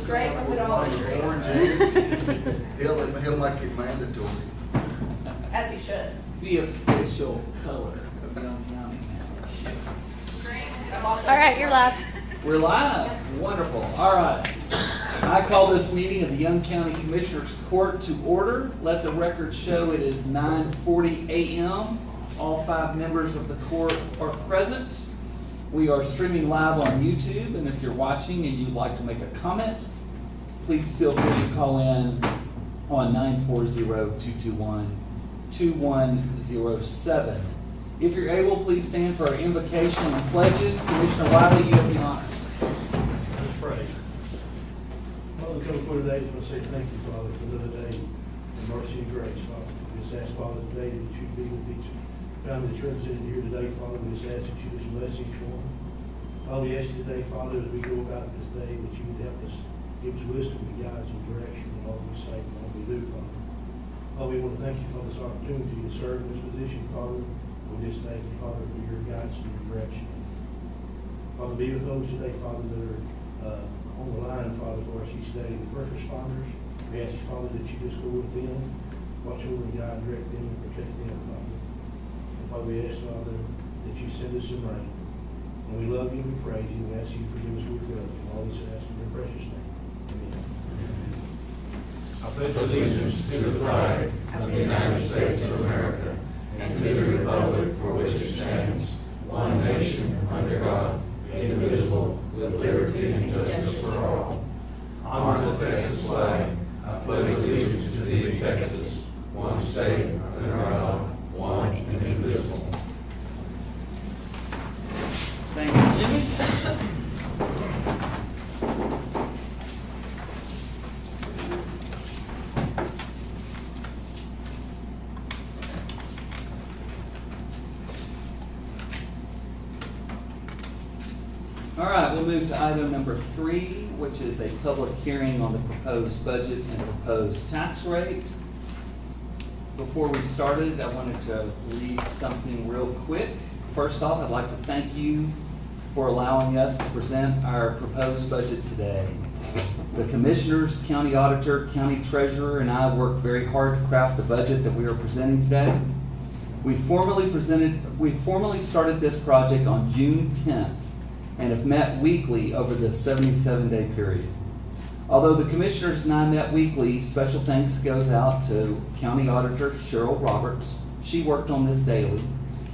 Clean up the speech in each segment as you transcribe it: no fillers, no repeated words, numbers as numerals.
Straight from the dollar tree. Orange, he'll make it mandatory. As he should. The official color of Young County now. All All right, you're live. We're live. Wonderful. All right. I call this meeting of the Young County Commissioners Court to order. Let the record show it is 9:40 a.m. All 5 members of the court are present. We are streaming live on YouTube, and if you're watching and you'd like to make a comment, please feel free to call in on 940-221-2107. If you're able, please stand for our invocation and pledges. Commissioner Wiley, you have the honor. Let's pray. Father, we come before today to say thank you, Father, for another day of mercy and grace, Father. We just ask, Father, today that you be with each family that's represented here today, Father. We just ask that you just bless each one. Father, we ask you today, Father, as we go about this day, that you would help us, give us wisdom and guidance and direction in all we say and all we do, Father. Father, we want to thank you for this opportunity to serve in this position, Father. We just thank you, Father, for your guidance and your direction. Father, be with those today, Father, that are on the line, Father, for us each day. The first responders, we ask you, Father, that you just go with them, watch over and guide, direct them, and protect them, Father. And Father, we ask, Father, that you send us some rain. And we love you and we praise you. We ask you to forgive us what we failed you. All this we ask in your precious name. Amen. I pledge allegiance to the flag of the United States of America and to the republic for which it stands, one nation, under God, indivisible, with liberty and justice for all. Honor the Texas flag. I pledge allegiance to thee, Texas, one state, under God, one and indivisible. Thank you, Jimmy. All right, we'll move to item number 3, which is a public hearing on the proposed budget and proposed tax rate. Before we started, I wanted to read something real quick. First off, I'd like to thank you for allowing us to present our proposed budget today. The commissioners, county auditor, county treasurer, and I worked very hard to craft the budget that we are presenting today. We formally started this project on June 10th and have met weekly over this 77-day period. Although the commissioners and I met weekly, special thanks goes out to county auditor Cheryl Roberts. She worked on this daily,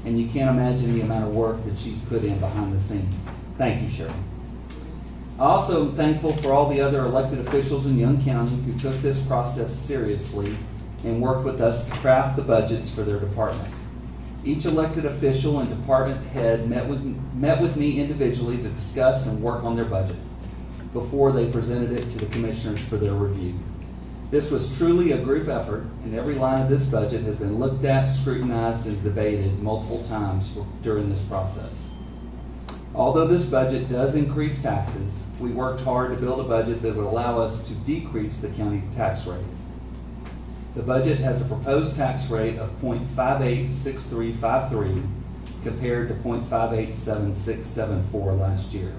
and you can't imagine the amount of work that she's put in behind the scenes. Thank you, Cheryl. I also am thankful for all the other elected officials in Young County who took this process seriously and worked with us to craft the budgets for their department. Each elected official and department head met with me individually to discuss and work on their budget before they presented it to the commissioners for their review. This was truly a group effort, and every line of this budget has been looked at, scrutinized, and debated multiple times during this process. Although this budget does increase taxes, we worked hard to build a budget that would allow us to decrease the county tax rate. The budget has a proposed tax rate of 0.586353 compared to 0.587674 last year.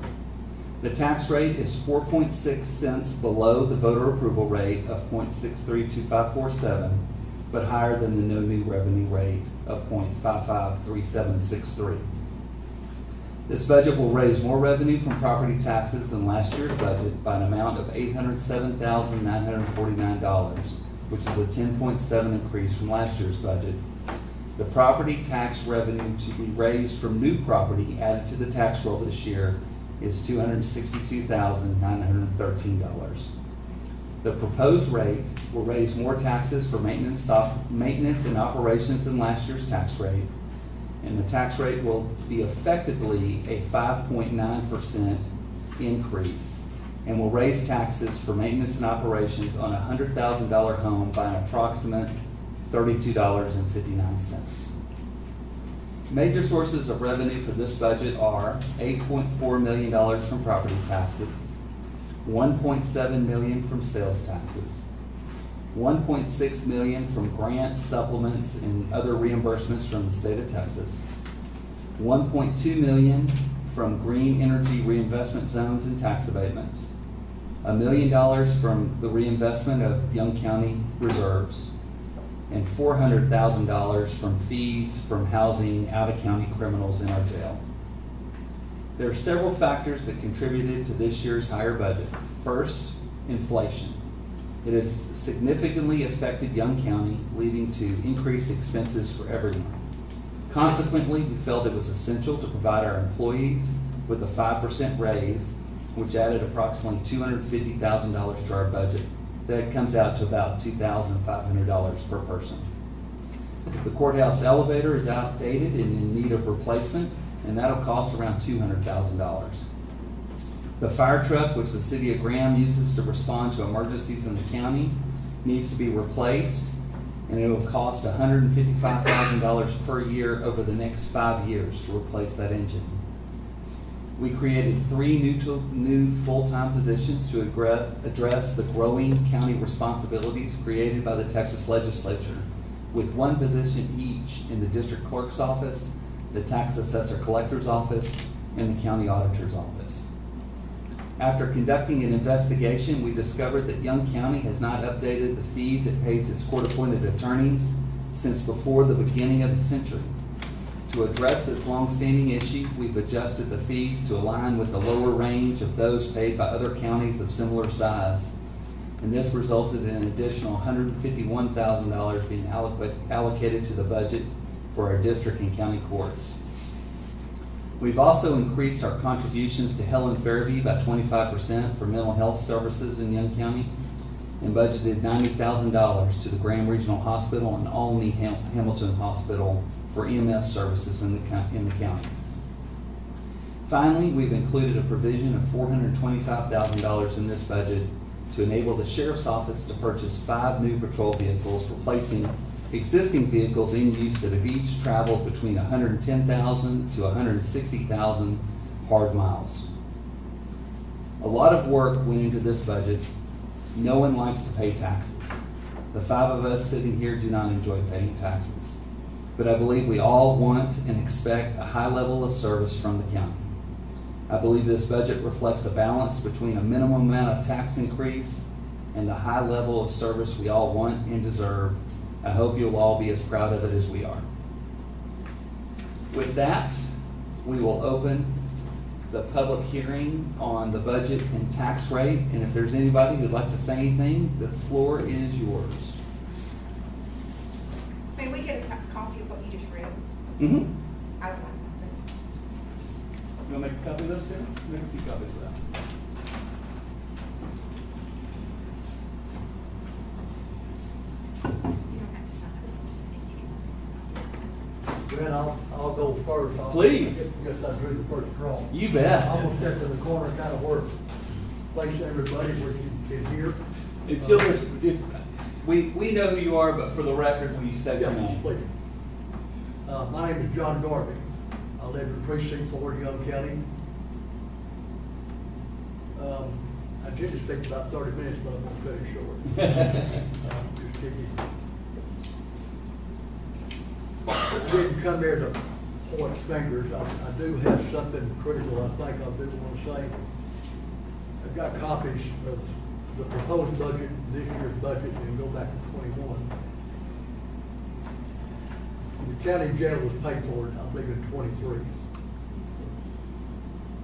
The tax rate is 4.6 cents below the voter approval rate of 0.632547, but higher than the no new revenue rate of 0.553763. This budget will raise more revenue from property taxes than last year's budget by an amount of $807,949, which is a 10.7 increase from last year's budget. The property tax revenue to be raised from new property added to the tax roll this year is $262,913. The proposed rate will raise more taxes for maintenance and operations than last year's tax rate, and the tax rate will be effectively a 5.9% increase and will raise taxes for maintenance and operations on a $100,000 home by an approximate $32.59. Major sources of revenue for this budget are $8.4 million from property taxes, $1.7 million from sales taxes, $1.6 million from grants, supplements, and other reimbursements from the state of Texas, $1.2 million from green energy reinvestment zones and tax abatements, $1 million from the reinvestment of Young County reserves, and $400,000 from fees from housing out-of-county criminals in our jail. There are several factors that contributed to this year's higher budget. First, inflation. It has significantly affected Young County, leading to increased expenses for everyone. Consequently, we felt it was essential to provide our employees with a 5% raise, which added approximately $250,000 to our budget. That comes out to about $2,500 per person. The courthouse elevator is outdated and in need of replacement, and that'll cost around $200,000. The fire truck, which the city of Graham uses to respond to emergencies in the county, needs to be replaced, and it will cost $155,000 per year over the next 5 years to replace that engine. We created 3 new full-time positions to address the growing county responsibilities created by the Texas legislature, with 1 position each in the district clerk's office, the tax assessor collector's office, and the county auditor's office. After conducting an investigation, we discovered that Young County has not updated the fees it pays its court-appointed attorneys since before the beginning of the century. To address this long-standing issue, we've adjusted the fees to align with the lower range of those paid by other counties of similar size. And this resulted in an additional $151,000 being allocated to the budget for our district and county courts. We've also increased our contributions to Helen Fairview by 25% for mental health services in Young County, and budgeted $90,000 to the Graham Regional Hospital and Olney Hamilton Hospital for EMS services in the county. Finally, we've included a provision of $425,000 in this budget to enable the Sheriff's Office to purchase 5 new patrol vehicles, replacing existing vehicles in use that have each traveled between 110,000 to 160,000 hard miles. A lot of work went into this budget. No one likes to pay taxes. The 5 of us sitting here do not enjoy paying taxes. But I believe we all want and expect a high level of service from the county. I believe this budget reflects a balance between a minimum amount of tax increase and the high level of service we all want and deserve. I hope you'll all be as proud of it as we are. With that, we will open the public hearing on the budget and tax rate. And if there's anybody who'd like to say anything, the floor is yours. May we get a copy of what you just read? Mm-hmm. I would like that. You want to make a copy of this here? Make a few copies of that. You don't have to sign it, just speak. Well, I'll go first. Please. I guess I drew the first draw. You bet. I'm gonna step in the corner, kind of work, place everybody where you can hear. If you'll just, we know who you are, but for the record, will you state your name? Please. My name is John Garvey. I live in Precinct 4, Young County. I did to speak about 30 minutes, but I'm gonna cut it short. Just kidding. I didn't come here to point fingers. I do have something critical I think I do want to say. I've got copies of the proposed budget, this year's budget, and go back to 21. The county jail was paid for, I believe, in 23.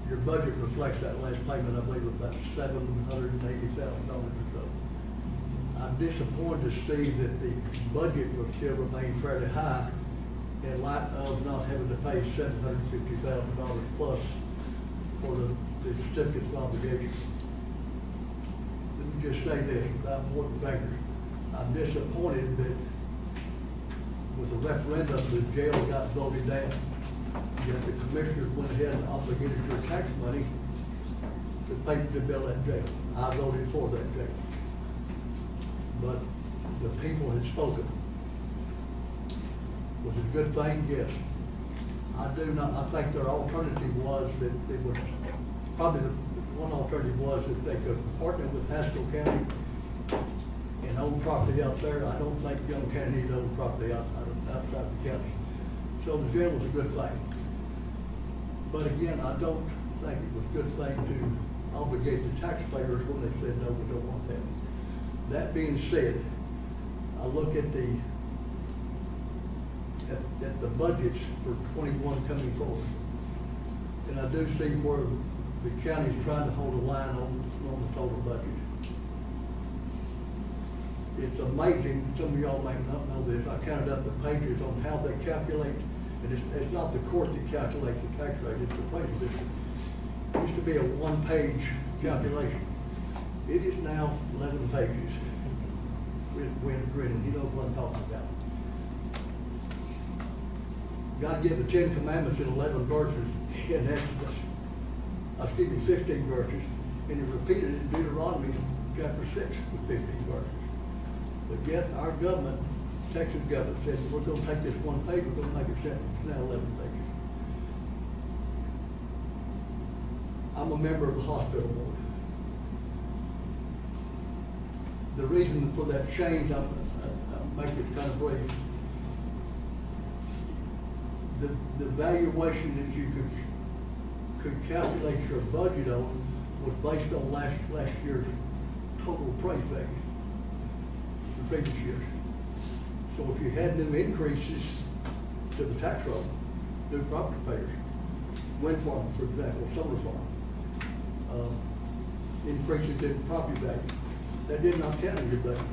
Your budget reflects that last payment, I believe, about $780,000 or so. I'm disappointed to see that the budget will still remain fairly high in light of not having to pay $750,000 plus for the certificates of obligation. Let me just say this without pointing fingers. I'm disappointed that with the referendum, the jail got voted down. Yet the commissioners went ahead and obligated their tax money to pay to build that jail. I voted for that jail. But the people had spoken. Was it a good thing? Yes. I think their alternative was that they would, probably the one alternative was that they could partner with Haskell County and own property out there. I don't think Young County needs own property outside the county. So the jail was a good thing. But again, I don't think it was a good thing to obligate the taxpayers when they said, no, we don't want that. That being said, I look at the budgets for 21 coming forward. And I do see where the county's trying to hold a line on the total budget. It's amazing, some of y'all may not know this, I counted up the pages on how they calculate, and it's not the court that calculates the tax rate, it's the appraisal district. It used to be a one-page calculation. It is now 11 pages. With Grinning, he knows what I'm talking about. God gave the 10 Commandments in 11 verses in Exodus. 15 verses, and he repeated it in Deuteronomy chapter 6 with 15 verses. But yet our government, Texas government, said, we're going to take this one page, we're going to make it simple. It's now 11 pages. I'm a member of the hospital board. The reason for that change, I'll make it kind of brief. The valuation that you could calculate your budget on was based on last year's total appraised value, the previous years. So if you had new increases to the tax roll, new property payers, wind farm, for example, solar farm, increases in property value, that did not count in your budget.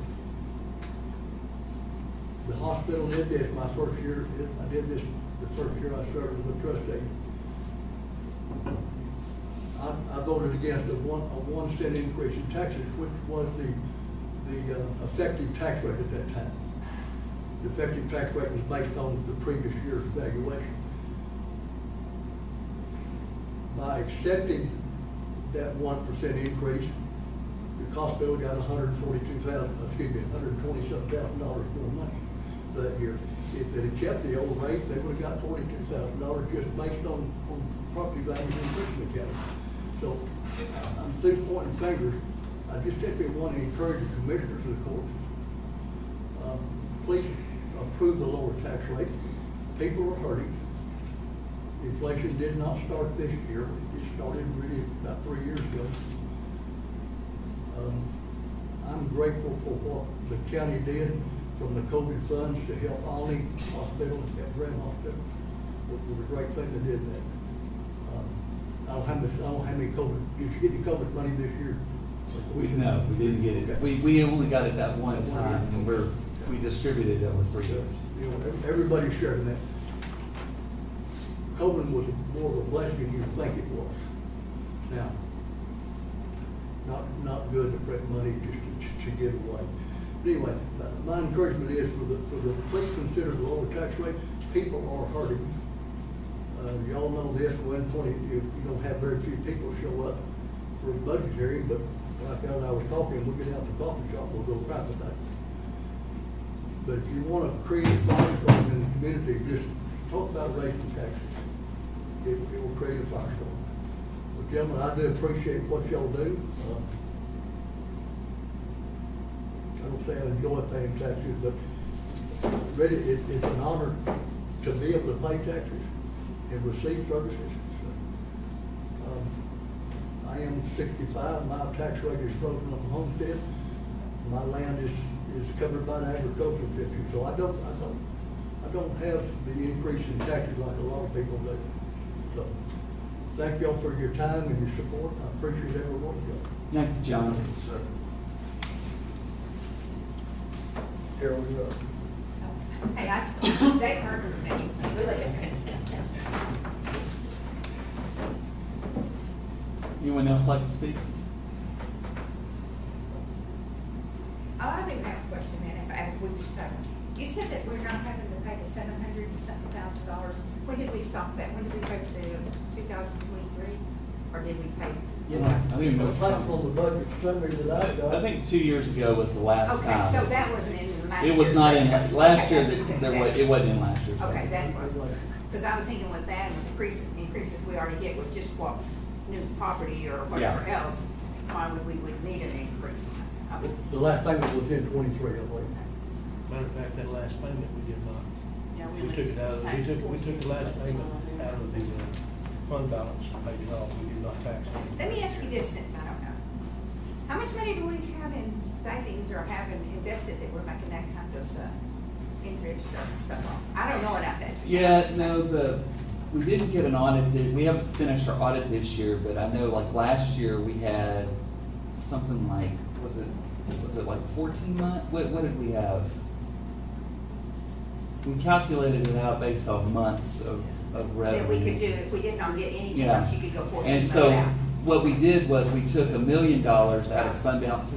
The hospital did this my first year, I did this the first year I served as a trustee. I voted against a 1 cent increase in taxes, which was the effective tax rate at that time. The effective tax rate was based on the previous year's valuation. By accepting that 1% increase, the hospital got $127,000 more money that year. If they had kept the old rate, they would have got $42,000 just based on property values in Richmond County. So I'm through pointing fingers. I just simply want to encourage the commissioners of the court. Please approve the lower tax rate. People are hurting. Inflation did not start this year. It started really about 3 years ago. I'm grateful for what the county did from the COVID funds to help Olney Hospital and Graham Hospital. It was a great thing they did that. I don't know how many COVID, did you get any COVID money this year? No, we didn't get it. Okay. We only got it that one time, and we distributed it over 3 years. You know, everybody's sharing that. COVID was more of a blessing than you think it was. Now, not good to print money just to give away. But anyway, my encouragement is for the please consider the lower tax rate. People are hurting. Y'all know this, when you don't have very few people show up for a budget hearing, but like I was talking, we'll get out to the coffee shop, we'll go private that. But if you want to create a firestorm in the community, just talk about raising taxes. It will create a firestorm. Well, gentlemen, I do appreciate what y'all do. I don't say I enjoy paying taxes, but really, it's an honor to be able to pay taxes and receive services. I am 65, my tax rate is frozen on the homestead. My land is covered by an agricultural district, so I don't have the increase in taxes like a lot of people do. So, thank y'all for your time and your support. I appreciate every one of y'all. Thank you, John. Harold, you're up. Hey, they heard me, really. Anyone else like to speak? Oh, I do have a question then, if we just say, you said that we're not having to pay the $700 and something thousand. When did we stop that? When did we pay for the 2023? Or did we pay? I don't even know. Reflecting on the budget summary that I got. I think 2 years ago was the last Okay, time. so that wasn't in last year. It was not in, last year, Okay, it wasn't in last year. Okay, that's what, because I was thinking with that, and the increases we already get with just what new property or whatever Yeah. else, why would we need an increase? The last payment was in 23, I believe. Matter of fact, that last payment we did not. Yeah, We took it out, we took the last payment out of the fund balance paid it off, we did not tax any. Let me ask you this, since I don't know. How much money do we have in savings or have invested that we're making that kind of, interest or stuff on? I don't know about that. Yeah, no, we didn't get an audit, we haven't finished our audit this year, but I know like last year we had something like, was it like 14 months? What did we have? We calculated it out based off months of revenue. That we could do, if we did not get anything Yeah. else, you could go 14 And months so out. what we did was we took $1 million out of fund balance.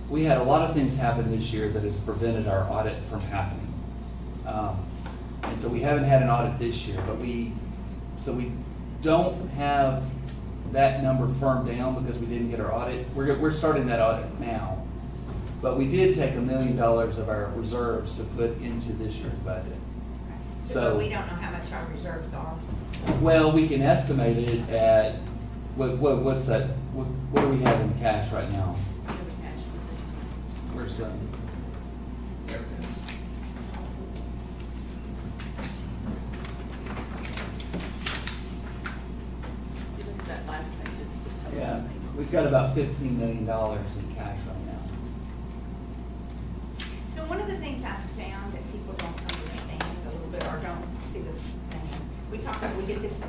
We had a lot of things happen this year that has prevented our audit from happening. And so we haven't had an audit this year, but we don't have that number firm down because we didn't get our audit. We're starting that audit now. But we did take $1 million of our reserves to put into this year's budget. But we don't know how much our reserves are. Well, we can estimate it at, what's that, what do we have in cash right now? Where's, There it is. You look at that last page, it's the total. yeah, we've got about $15 million in cash right now. So one of the things I've found that people don't understand a little bit or don't see the thing, we talk about, we get this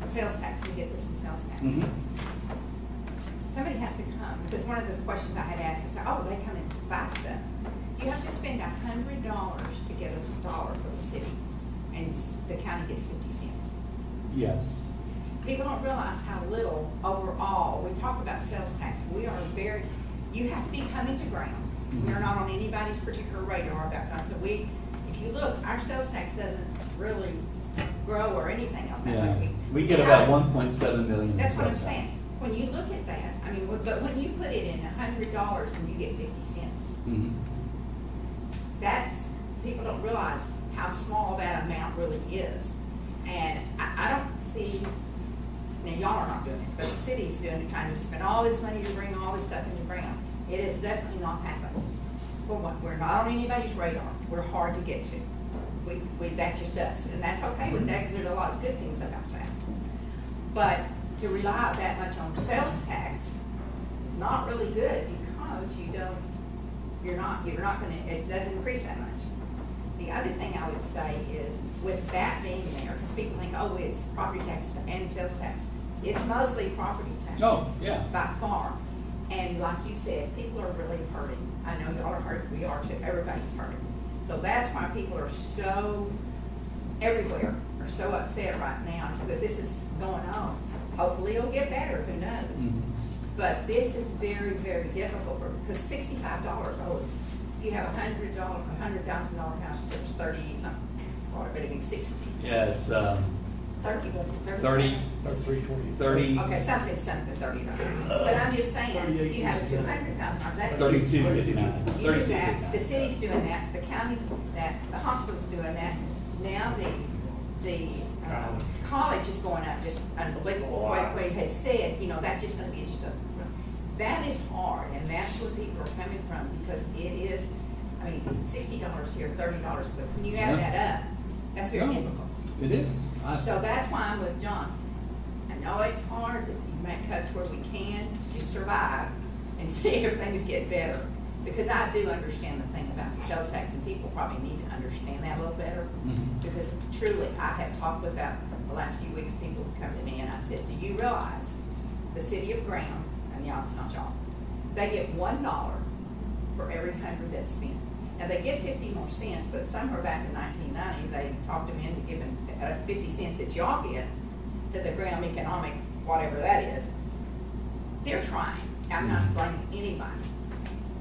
sales tax, we get this in sales tax. Mhm. Somebody has to come, because one of the questions I had asked is, oh, they come and buy stuff. You have to spend $100 to get $1 for the city, and the county gets 50 cents. Yes. People don't realize how little overall, we talk about sales tax, we are very, you have to be coming to ground. We are not on anybody's particular radar about that. So if you look, our sales tax doesn't really grow or anything else that Yeah, way. we get about 1.7 million. in That's what I'm sales tax. saying. When you look at that, I mean, but when you put it in $100 and you get 50 cents, Mhm. that's, people don't realize how small that amount really is. And I don't see, now y'all are not doing it, but the city's doing it, kind of spend all this money to bring all this stuff into ground. It has definitely not happened. For one, we're not on anybody's radar. We're hard to get to. That's just us, and that's okay with that, because there's a lot of good things about that. But to rely that much on sales tax is not really good, because you're not gonna, it doesn't increase that much. The other thing I would say is, with that being there, because people think, oh, it's property taxes and sales tax. It's mostly property taxes. Oh, yeah. By far. And like you said, people are really hurting. I know y'all are hurting, we are too, everybody's hurting. So that's why people are so, everywhere, are so upset right now, is because this is going on. Hopefully it'll get better, who knows? Mhm. But this is very, very difficult, because $65, oh, it's, if you have $100,000 house, it's 30 something, or it would be 60. Yeah, it's 30, was it 30, 320. 30, Okay, something, $30. But I'm just saying, you have $200,000, that's. 32.59. You do that, the city's doing that, the county's that, the hospital's doing that. Now the college is going up just unbelievable. What Wade has said, that's just gonna be just that is hard, and that's where people are coming from, because it is, I mean, $60 here, $30, but when you add Yeah. that up, that's very Yeah. difficult. it is. So that's why I'm with John. I know it's hard, that you make cuts where we can to survive and see if things get better. Because I do understand the thing about the sales tax, and people probably need to understand that a little better. Mhm. Because truly, I have talked with that the last few weeks, people have come to me and I said, do you realize the city of Graham, and y'all, it's not y'all, they get $1 for every 100 that's spent. Now, they get 50 more cents, but somewhere back in 1990, they talked them into giving 50 cents that y'all get to the Graham Economic, whatever that is. They're trying. I'm not blaming anybody.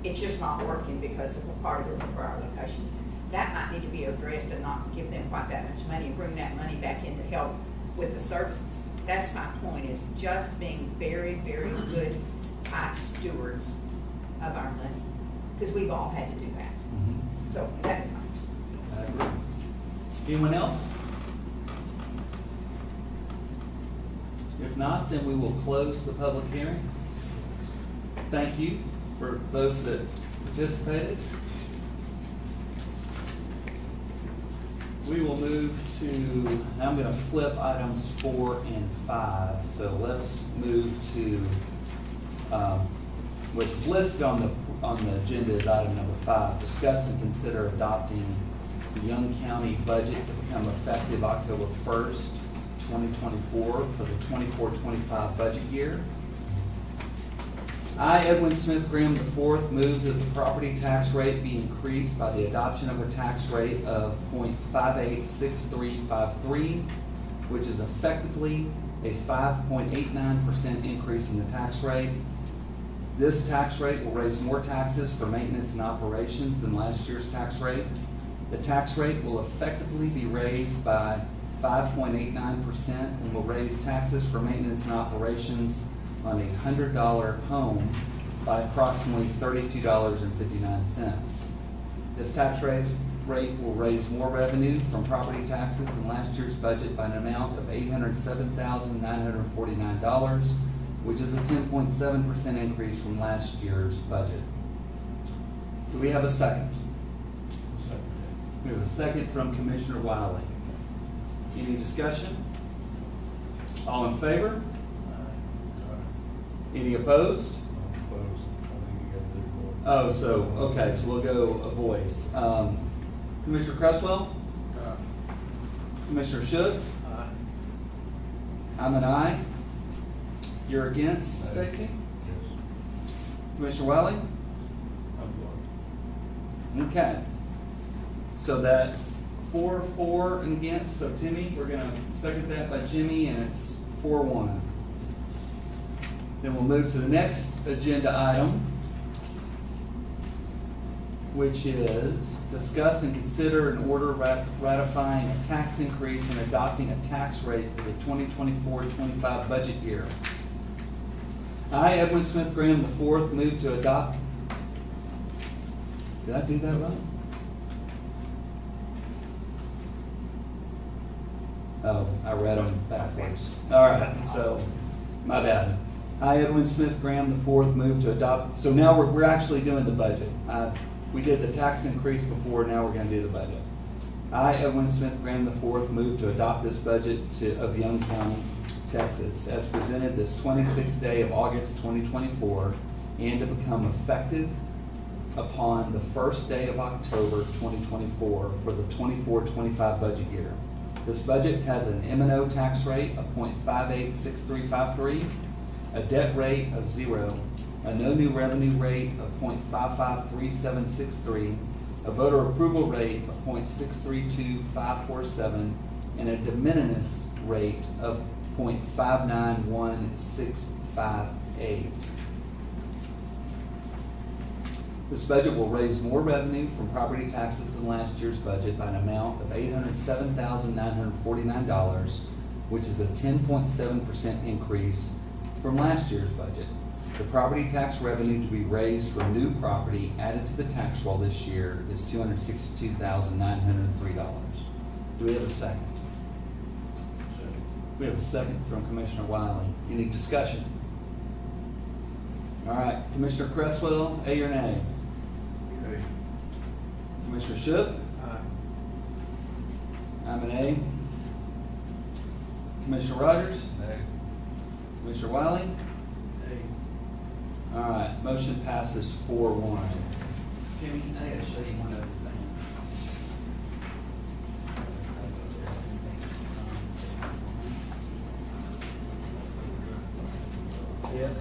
It's just not working because of a part of this where our location is. That might need to be addressed and not give them quite that much money and bring that money back in to help with the services. That's my point, is just being very, very good, tight stewards of our money. Because we've all had to do that. Mhm. So that's my. I agree. Anyone else? If not, then we will close the public hearing. Thank you for those that participated. We will move to, now I'm gonna flip items 4 and 5. So let's move to, what's listed on the agenda is item number 5. Discuss and consider adopting the Young County budget to become effective October 1st, 2024 for the 24-25 budget year. I, Edwin Smith Graham IV, move that the property tax rate be increased by the adoption of a tax rate of .586353, which is effectively a 5.89% increase in the tax rate. This tax rate will raise more taxes for maintenance and operations than last year's tax rate. The tax rate will effectively be raised by 5.89% and will raise taxes for maintenance and operations on a $100 home by approximately $32.59. This tax rate will raise more revenue from property taxes than last year's budget by an amount of $807,949, which is a 10.7% increase from last year's budget. Do we have a second? We have a second from Commissioner Wiley. Any discussion? All in favor? Any opposed? Oh, so, okay, so we'll go a voice. Commissioner Cresswell? Commissioner Shook? I'm an aye. You're against, Stacy? Yes. Commissioner Wiley? Okay. So that's 4 and against, so Timmy, we're gonna second that by Jimmy, and it's 4-1. Then we'll move to the next agenda item, which is discuss and consider an order ratifying a tax increase and adopting a tax rate for the 2024-25 budget year. I, Edwin Smith Graham IV, move to adopt. Did I do that right? Oh, I read them backwards. All right, so my bad. I, Edwin Smith Graham IV, move to adopt. So now we're actually doing the budget. We did the tax increase before, now we're going to do the budget. I, Edwin Smith Graham IV, move to adopt this budget of Young County, Texas, as presented this 26th day of August 2024, and to become effective upon the first day of October 2024 for the 24-25 budget year. This budget has an M&O tax rate of .586353, a debt rate of 0, a no new revenue rate of .553763, a voter approval rate of .632547, and a de minimis rate of .591658. This budget will raise more revenue from property taxes than last year's budget by an amount of $807,949, which is a 10.7% increase from last year's budget. The property tax revenue to be raised for new property added to the tax roll this year is $262,903. Do we have a second? We have a second from Commissioner Wiley. Any discussion? All right, Commissioner Cresswell, A or nay? Okay. Commissioner Shook? I'm an A. Commissioner Rogers? Nay. Commissioner Wiley? All right, motion passes 4-1. Jimmy, I gotta show you one other thing. Yep.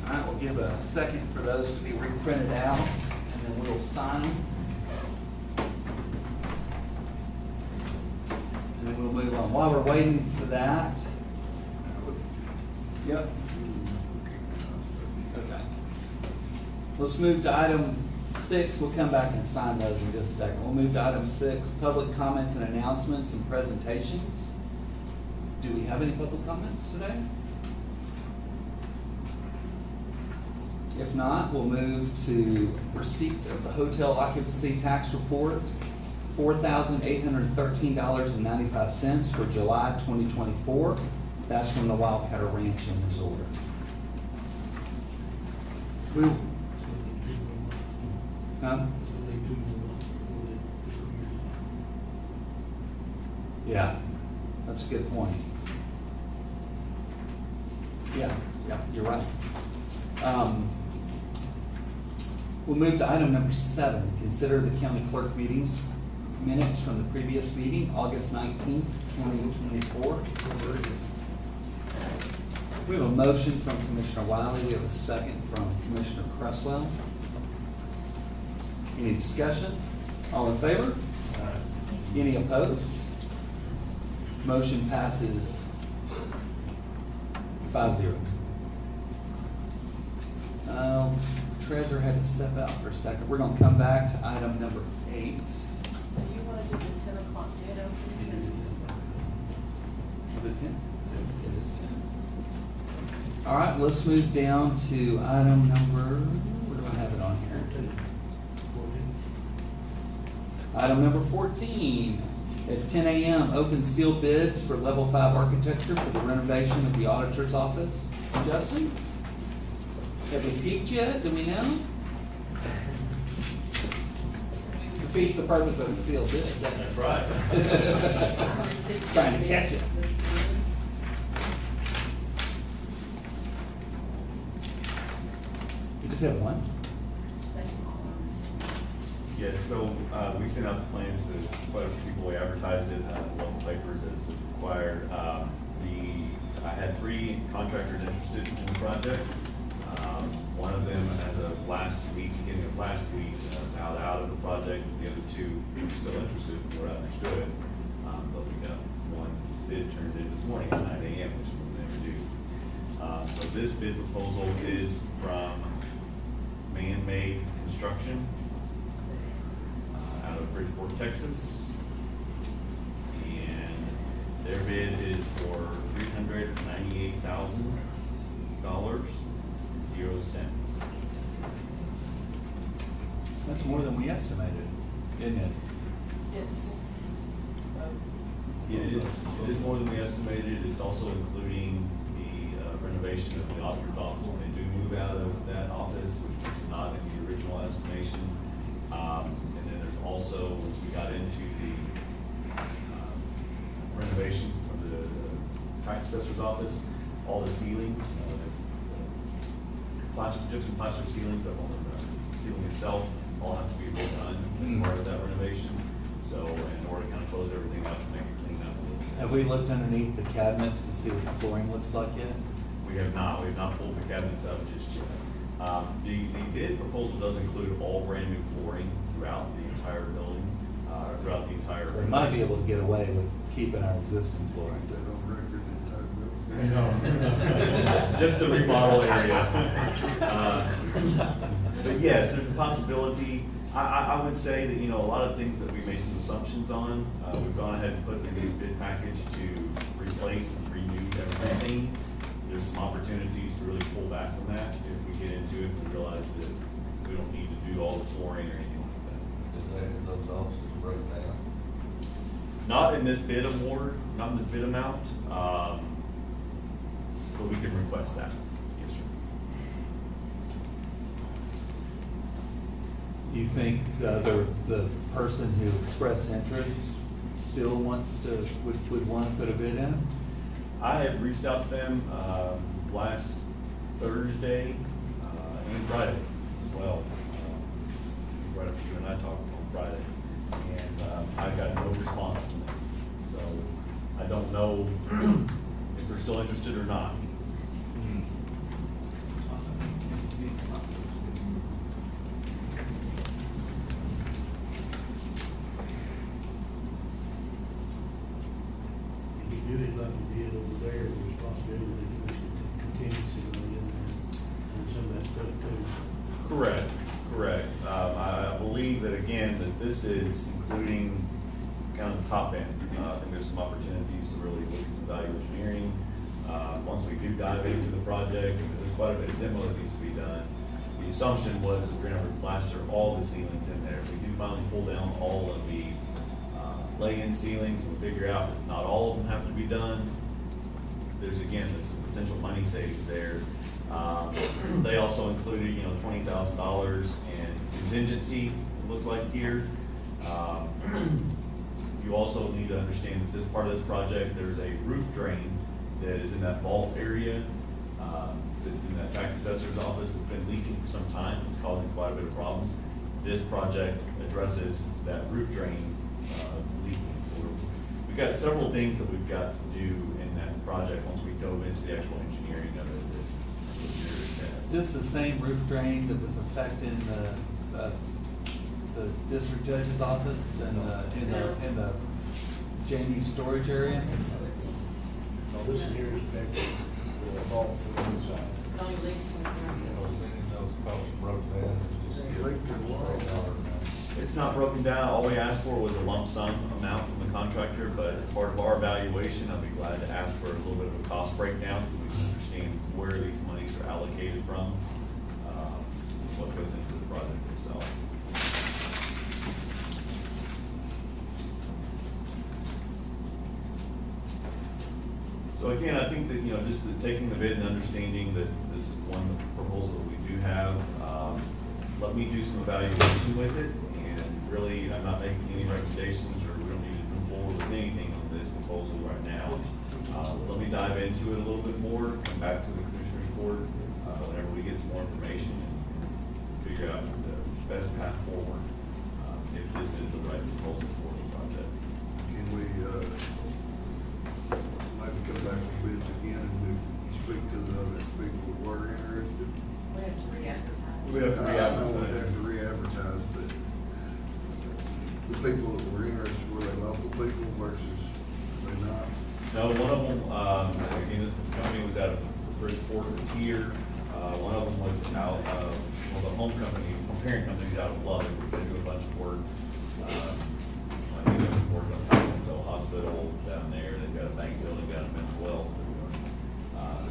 All right, we'll give a second for those to be reprinted out, and then we'll sign them. And then we'll move on. While we're waiting for that. Yep. Okay. Let's move to item 6. We'll come back and sign those in just a second. We'll move to item 6, public comments and announcements and presentations. Do we have any public comments today? If not, we'll move to receipt of the hotel occupancy tax report, $4,813.95 for July 2024. That's from the Wildcatter Ranch and Resort. Huh? Yeah, that's a good point. Yeah, you're right. We'll move to item number 7, consider the county clerk meetings minutes from the previous meeting, August 19th, 2024. We have a motion from Commissioner Wiley, we have a second from Commissioner Cresswell. Any discussion? All in favor? Any opposed? Motion passes 5-0. Treasurer had to step out for a second. We're gonna come back to item number 8. Do you wanna do the 10 o'clock ditto? Is it 10? It is 10. All right, let's move down to item number, where do I have it on here? Item number 14, at 10 a.m., open sealed bids for level 5 architecture for the renovation of the auditor's office. Justin? Have we peaked yet? Do we know? Defeats the purpose of a sealed bid. That's right. Trying to catch it. You just have one? That's all I'm saying. Yes, so we sent out the plans to quite a few people. We advertised it in local papers as required. I had 3 contractors interested in the project. One of them, as of last week, beginning of last week, bowed out of the project. The other 2 were still interested, were understood. But we got one bid turned in this morning at 9 a.m., which we never do. So this bid proposal is from Man-Made Construction out of Bridgeport, Texas. And their bid is for $398,000.00. That's more than we estimated, isn't it? It's both. It is more than we estimated. It's also including the renovation of the auditor's office when they do move out of that office, which was not in the original estimation. And then there's also, once we got into the renovation of the tax assessor's office, all the ceilings, gypsum plastic ceilings up on the ceiling itself, all have to be redone as part of that renovation. So in order to kind of close everything up and make it clean up a little bit. Have we looked underneath the cabinets to see what the flooring looks like yet? We have not pulled the cabinets up just yet. The bid proposal does include all brand new flooring throughout the entire building, throughout the entire. We might be able to get away with keeping our existing flooring. That on record the entire building. Just the remodel area. But yes, there's a possibility. I would say that, a lot of things that we made some assumptions on, we've gone ahead and put in this bid package to replace and renew everything. There's some opportunities to really pull back from that if we get into it and realize that we don't need to do all the flooring or anything like that. Just letting those offices break down. Not in this bid award, not in this bid amount, but we can request that. Yes, sir. Do you think the person who expressed interest still wants to, would want to put a bid in? I have reached out to them last Thursday and Friday as well. Right after you and I talked on Friday, and I got no response from them. So I don't know if they're still interested or not. If you do it like you did over there, the responsibility that we should contingency money in there and some of that stuff too. Correct. I believe that again, that this is including kind of the top end. I think there's some opportunities to really look at some value engineering. Once we do dive into the project, there's quite a bit of demo that needs to be done. The assumption was that we're gonna replaster all the ceilings in there. If we do finally pull down all of the lay-in ceilings and figure out that not all of them have to be done, there's some potential money savings there. They also included, $20,000 in contingency, it looks like here. You also need to understand that this part of this project, there's a roof drain that is in that vault area, that's in that tax assessor's office, it's been leaking for some time, it's causing quite a bit of problems. This project addresses that roof drain, leaking, so we've got several things that we've got to do in that project once we dove into the actual engineering of it. Is this the same roof drain that was affecting the district judge's office and, in the Jamie storage area? Now, this here is connected to the vault from the inside. It only leaks when It's not broken down, all we asked for was a lump sum amount from the contractor, but as part of our evaluation, I'd be glad to ask for a little bit of a cost breakdown so we can understand where these monies are allocated from, what goes into the project itself. So again, I think that, just taking the bid and understanding that this is one proposal that we do have, let me do some evaluation with it, and really, I'm not making any recommendations, or we don't need to move forward with anything on this proposal right now. Let me dive into it a little bit more, come back to the Commissioners Court, whenever we get some more information, and figure out the best path forward, if this is the right proposal for the project. Can we, maybe come back with bids again and we speak to the other people who were interested? we have to re-advertise. We have to I know we'd re-advertise. have to re-advertise, but the people that were interested, were they local people versus they not? No, one of them, again, this company was out of Bridgeport, it's here. One of them was out of, the home company, parent company's out of Lubbock, they do a bunch of work. I think it was work on the hospital down there, they've got a bank building down in Mental Wells.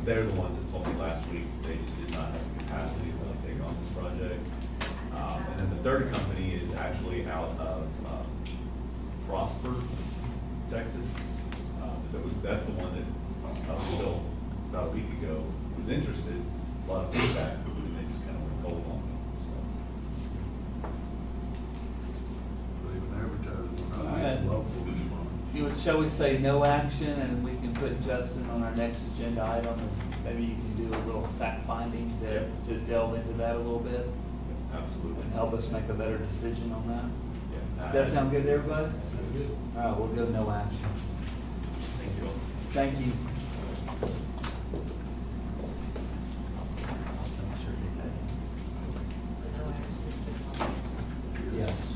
They're the ones that told me last week, they just did not have the capacity to really take on this project. And then the third company is actually out of, Prosper, Texas. That's the one that, up until about a week ago, was interested, a lot of feedback, and they just kind of went cold on it, so. They even advertised, we're not Alright. getting local response. Shall we say no action, and we can put Justin on our next agenda item, and maybe you can do a little fact finding to delve into that a little bit, Absolutely. and help us make a better decision on that? Yeah. Does that sound good to everybody? Good. All right, we'll go no action. Thank you all. Thank you. Yes.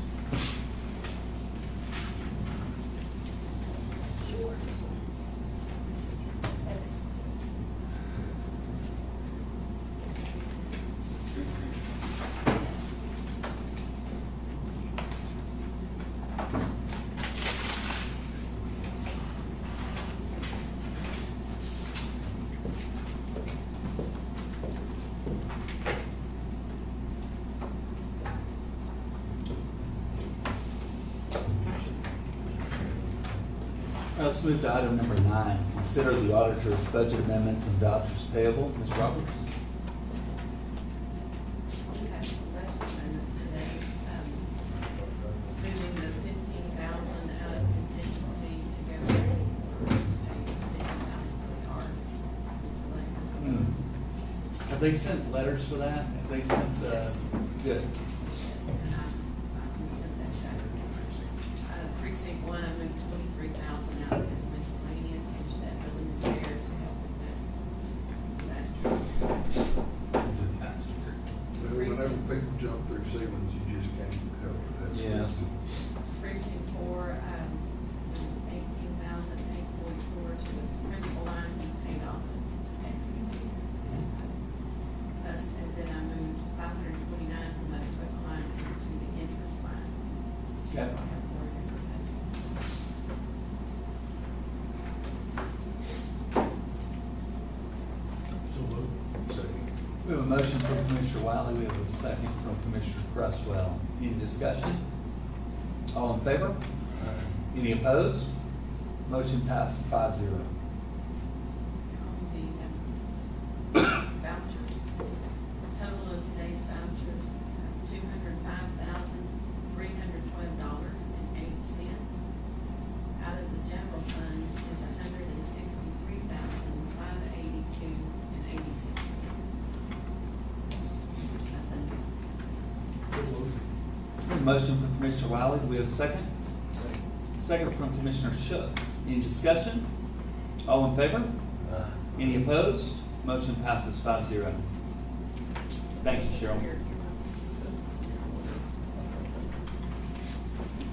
Let's move to item number 9. Consider the auditor's budget amendments and vouchers payable. Ms. Roberts? We have some budget amendments today, moving the 15,000 out of contingency to go to pay 50,000 for the card. So like this month. Have they sent letters for that? Have they sent, Yes. good. And I sent that check. Precinct 1, I moved 23,000 out of his miscellaneous, which that building repairs to help with that. Whenever people jump through ceilings, you just can't help it. Yeah. Precinct 4, 18,844 to the principal line, we paid off the tax. And then I moved 529 from that equipment line into the interest line. Okay. I have more information. So moved. We have a motion from Commissioner Wiley. We have a second from Commissioner Cresswell. Any discussion? All in favor? Any opposed? Motion passes 5-0. On the vouchers, the total of today's vouchers, $205,312.08. Motion from Commissioner Wiley, do we have a second? Second from Commissioner Shook. Any discussion? All in favor? Any opposed? Motion passes 5-0. Thank you, Cheryl.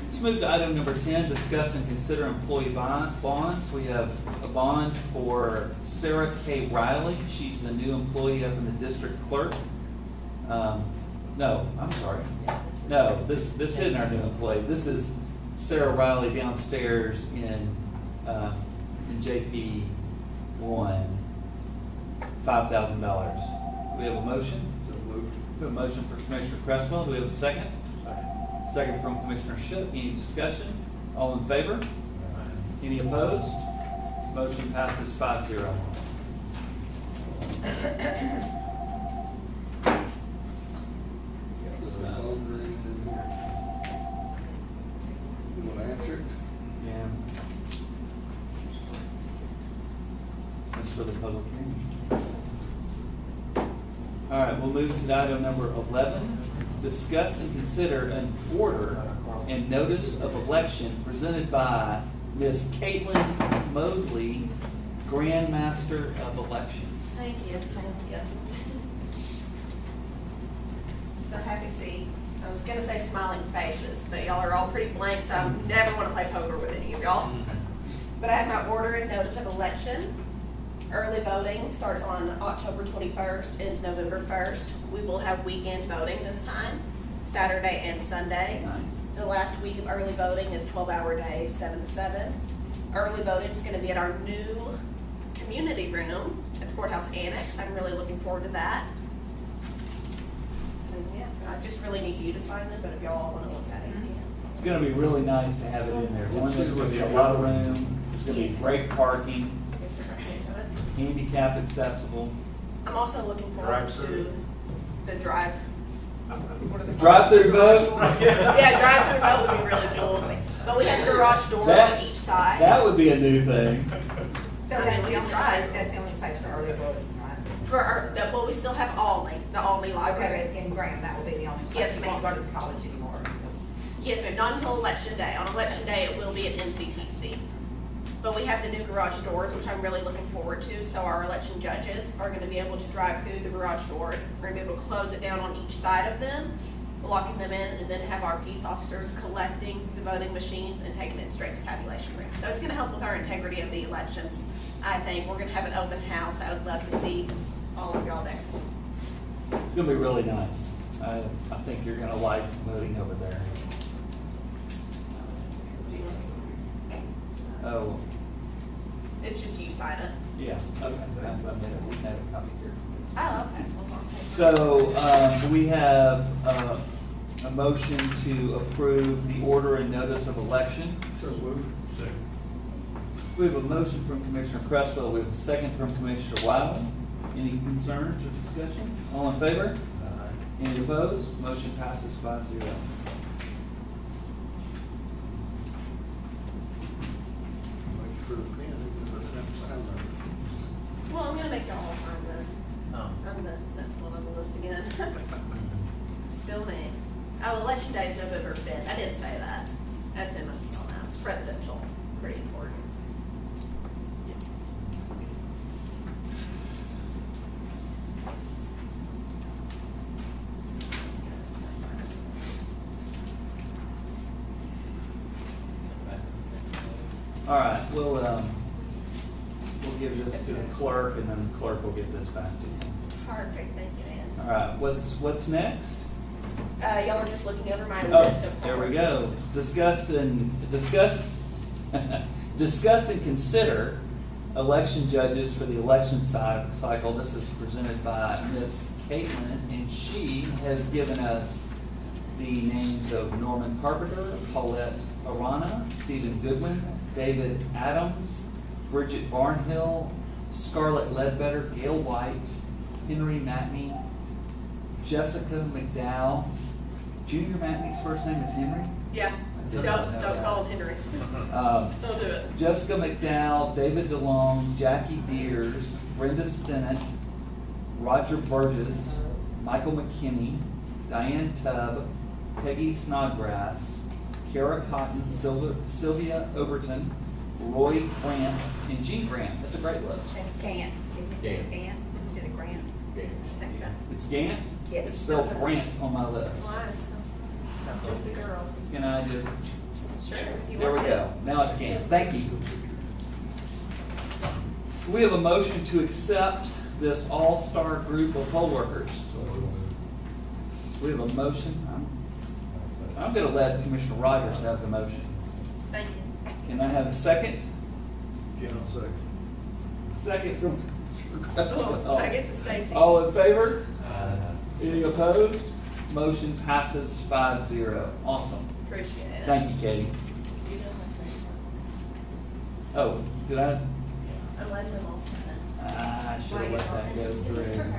Let's move to item number 10, discuss and consider employee bonds. We have a bond for Sarah K. Riley. She's the new employee up in the district clerk. No, I'm sorry. No, this isn't our new employee. This is Sarah Riley downstairs in JP 1, $5,000. We have a motion. So moved. We have a motion for Commissioner Cresswell. Do we have a second? Second from Commissioner Shook. Any discussion? All in favor? Any opposed? Motion passes 5-0. The phone's ringing in here. You wanna answer it? Yeah. That's for the public hearing. All right, we'll move to item number 11. Discuss and consider an order and notice of election presented by Ms. Caitlin Mosley, Grand Master of Elections. Thank you. So happy to see, I was gonna say smiling faces, but y'all are all pretty blank, so I never wanna play poker with any of y'all. But I have my order and notice of election. Early voting starts on October 21st, ends November 1st. We will have weekend voting this time, Saturday and Sunday. Nice. The last week of early voting is 12-hour days, 7 to 7. Early voting is gonna be at our new community room at the courthouse annex. I'm really looking forward to that. And yeah, I just really need you to sign them, but if y'all all wanna look at it, you can. It's gonna be really nice to have it in there. One, there's gonna be a lot of room, there's gonna be great parking, Is there a hand to it? handicap accessible. I'm also looking forward Drive-through. to the drive. What are the- Drive-through vote? Yeah, drive-through vote would be really cool. But we have garage doors That- on each side. That would be a new thing. So that's the only, that's the only place for early voting, right? For our, no, well, we still have Olney, the Olney Library. Okay, in Graham, that will be the only place. Yes, You ma'am. won't go to college anymore. because- Yes, ma'am, not until election day. On election day, it will be at NCTC. But we have the new garage doors, which I'm really looking forward to, so our election judges are gonna be able to drive through the garage door. We're gonna be able to close it down on each side of them, locking them in, and then have our peace officers collecting the voting machines and taking it straight to tabulation room. So it's gonna help with our integrity of the elections, I think. We're gonna have an open house. I would love to see all of y'all there. It's gonna be really nice. I think you're gonna like voting over there. Oh, It's just you sign it. yeah, okay. I made a copy here. Oh, okay. So, do we have a motion to approve the order and notice of election? So moved. We have a motion from Commissioner Cresswell, we have a second from Commissioner Wiley. Any concerns or discussion? All in favor? Any opposed? Motion passes 5-0. Thank you for the pen, it was a sign there. Well, I'm gonna make y'all sign this. I'm the next one on the list again. Still me. Oh, election day is November 5th. I didn't say that. That's in most of y'all now. It's presidential. Pretty important. All right, we'll give this to the clerk, and then the clerk will get this back to you. Perfect. Thank you, Ann. All right, what's next? Y'all are just looking over my list Oh, of. there we go. Discuss and consider election judges for the election cycle. This is presented by Ms. Caitlin, and she has given us the names of Norman Carpenter, Paulette Arana, Stephen Goodwin, David Adams, Bridget Barnhill, Scarlett Ledbetter, Gail White, Henry Matney, Jessica McDowell. Junior Matney's first name is Henry? Yeah. I Don't did not know that. call him Henry. Don't do it. Jessica McDowell, David DeLong, Jackie Deers, Brenda Stennett, Roger Burgess, Michael McKinney, Diane Tubb, Peggy Snodgrass, Kara Cotton, Sylvia Overton, Roy Grant, and Jean Grant. That's a great list. That's Gant, isn't it? Gant. Gant instead of Grant. I think so. It's Gant? Yes. It's spelled Grant on my list. I'm just a girl. Can I just, Sure. You there we want go. Now it's Gant. Thank you. We have a motion to accept this all-star group of poll workers. We have a motion. I'm going to let Commissioner Rogers have the motion. Thank you. Can I have a second? I'll second. Second from Commissioner Oh, I Cresswell. get the Stacy. All in favor? Any opposed? Motion passes 5-0. Awesome. Appreciate it. Thank you, Katie. You know my face. Oh, did I? I let them all sign it. I should have let that go Is this for through. her?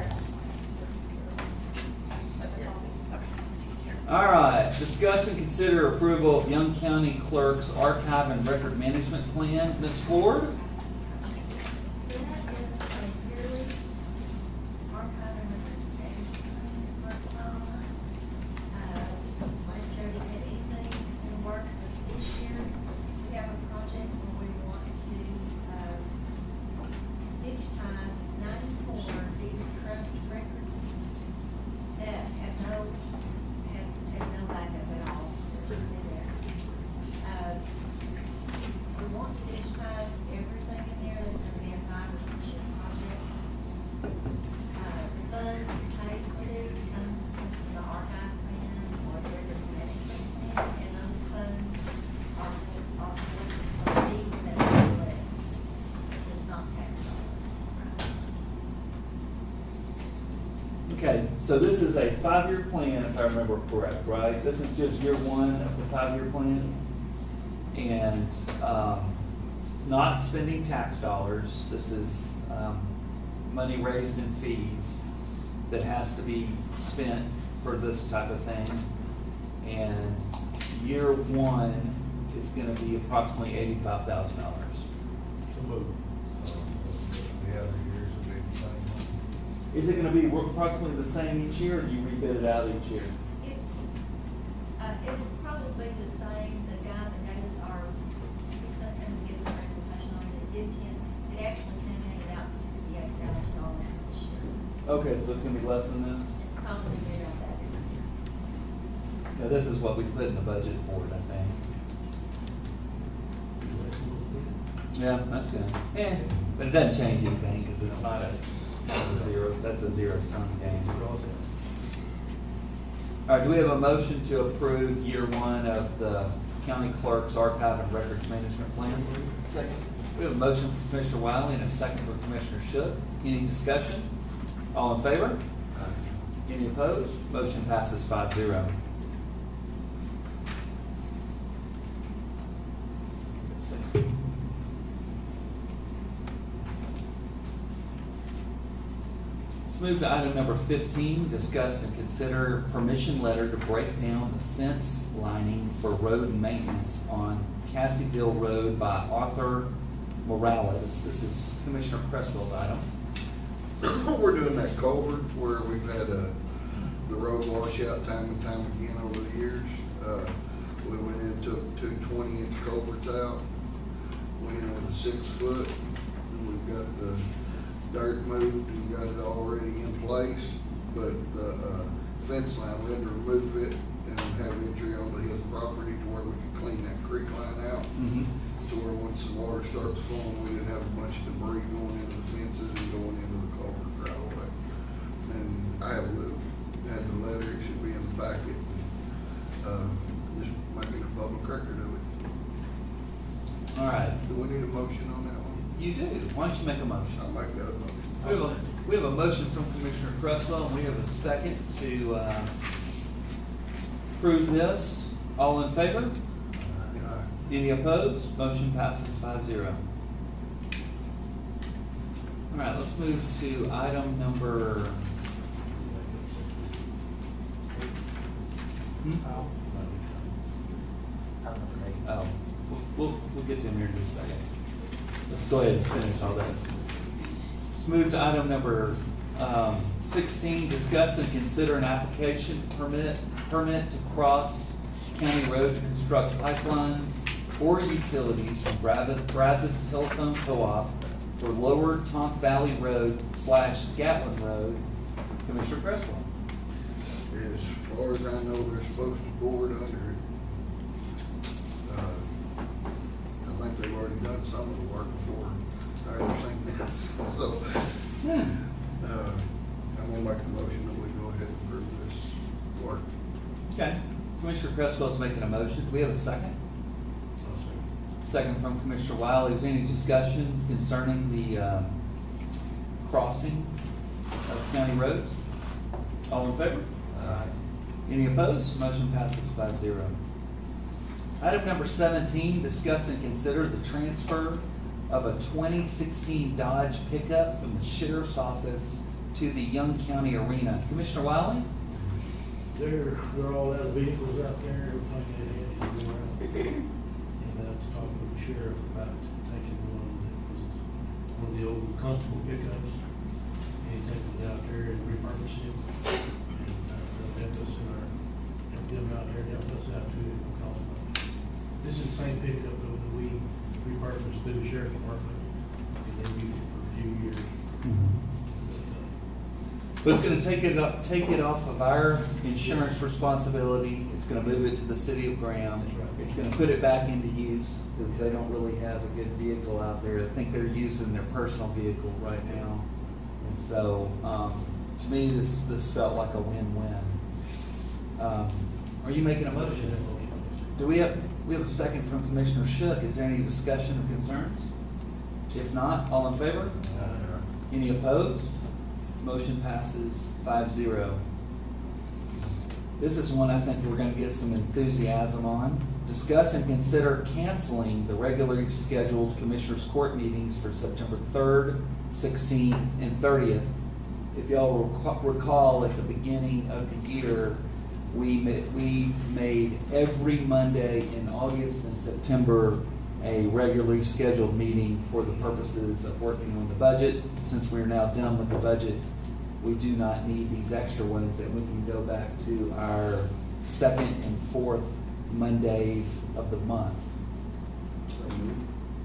All right, discuss and consider approval of Young County Clerk's Archive and Record Management Plan. Ms. Ford? That is a yearly archive and record last year we had anything in the works, but this year we have a project where we want to digitize 94 deed of trust records that have no backup at all, they're just in there. We want to digitize everything in there, that's gonna be a 5 or 6 year project. The funds paid for this come from the archive plan or the record management plan, and those funds are for fees that we collect. It's not tax dollars. Okay, so this is a 5-year plan, if I remember correct, right? This is just year one of the 5-year plan? And it's not spending tax dollars. This is money raised in fees that has to be spent for this type of thing. And year one is gonna be approximately $85,000. So move. The other years will be the same. Is it gonna be approximately the same each year, or do you rebid it out each year? It'll probably be the same, the guy that gave us he's gonna come and give us a presentation on it, it actually came in about $68,000 this year. Okay, so it's gonna be less than this? It's probably about that. Now, this is what we put in the budget for it, I think. Yeah, that's good. Yeah, but it doesn't change anything, because it's not a zero, that's a zero-sum game. All right, do we have a motion to approve year one of the county clerk's archive and records management plan? Second. We have a motion from Commissioner Wiley and a second from Commissioner Shook. Any discussion? All in favor? Any opposed? Motion passes 5-0. Let's move to item number 15, discuss and consider permission letter to break down the fence lining for road maintenance on Casseyville Road by Arthur Morales. This is Commissioner Cresswell's item. We're doing that culvert where we've had the road washout time and time again over the years. We went in and took 2 20-inch culverts out, went in with a 6-foot, and we've got the dirt moved and got it already in place. But the fence line, we had to remove it and have entry onto his property to where we could clean that creek line out. To where once the water starts flowing, we didn't have a bunch of debris going into the fences and going into the culvert right away. And I have had the letter, it should be in the packet. Just making a public record of it. All right, Do we need a motion on that one? you do. Why don't you make a motion? I'll make that a motion. We have a motion from Commissioner Cresswell, and we have a second to approve this. All in favor? Aye. Any opposed? Motion passes 5-0. All right, let's move to item number. Oh, we'll get to him here in just a second. Let's go ahead and finish all this. Let's move to item number 16, discuss and consider an application permit to cross county road to construct pipelines or utilities from Brazos Telephone Co-op for Lower Tomp Valley Road / Gatlin Road. Commissioner Cresswell. As far as I know, they're supposed to board under it. I think they've already done some of the work before I ever seen this. So, I'm gonna make a motion that we go ahead and approve this work. Okay. Commissioner Cresswell's making a motion. Do we have a second? Second from Commissioner Wiley. Is there any discussion concerning the crossing of county roads? All in favor? Any opposed? Motion passes 5-0. Item number 17, discuss and consider the transfer of a 2016 Dodge pickup from the Sheriff's Office to the Young County Arena. Commissioner Wiley? They're all out of vehicles out there, everything they had to go around. And I was talking with the sheriff about taking one that was one of the old constable pickups. And taking it out there and repurposing it. And help us in our, help them out there, and help us out too, it will cost money. This is the same pickup though that we repurposed through the sheriff's department. And they used it for a few years. But it's gonna take it off of our insurance responsibility. It's gonna move it to the city of Graham. It's gonna put it back into use, because they don't really have a good vehicle out there. I think they're using their personal vehicle right now. And so, to me, this felt like a win-win. Are you making a motion? Do we have a second from Commissioner Shook? Is there any discussion or concerns? If not, all in favor? Any opposed? Motion passes 5-0. This is one I think we're going to get some enthusiasm on. Discuss and consider canceling the regularly scheduled Commissioners Court meetings for September 3rd, 16th, and 30th. If y'all recall, at the beginning of the year, we made every Monday in August and September a regularly scheduled meeting for the purposes of working on the budget. Since we're now done with the budget, we do not need these extra ones, and we can go back to our second and fourth Mondays of the month.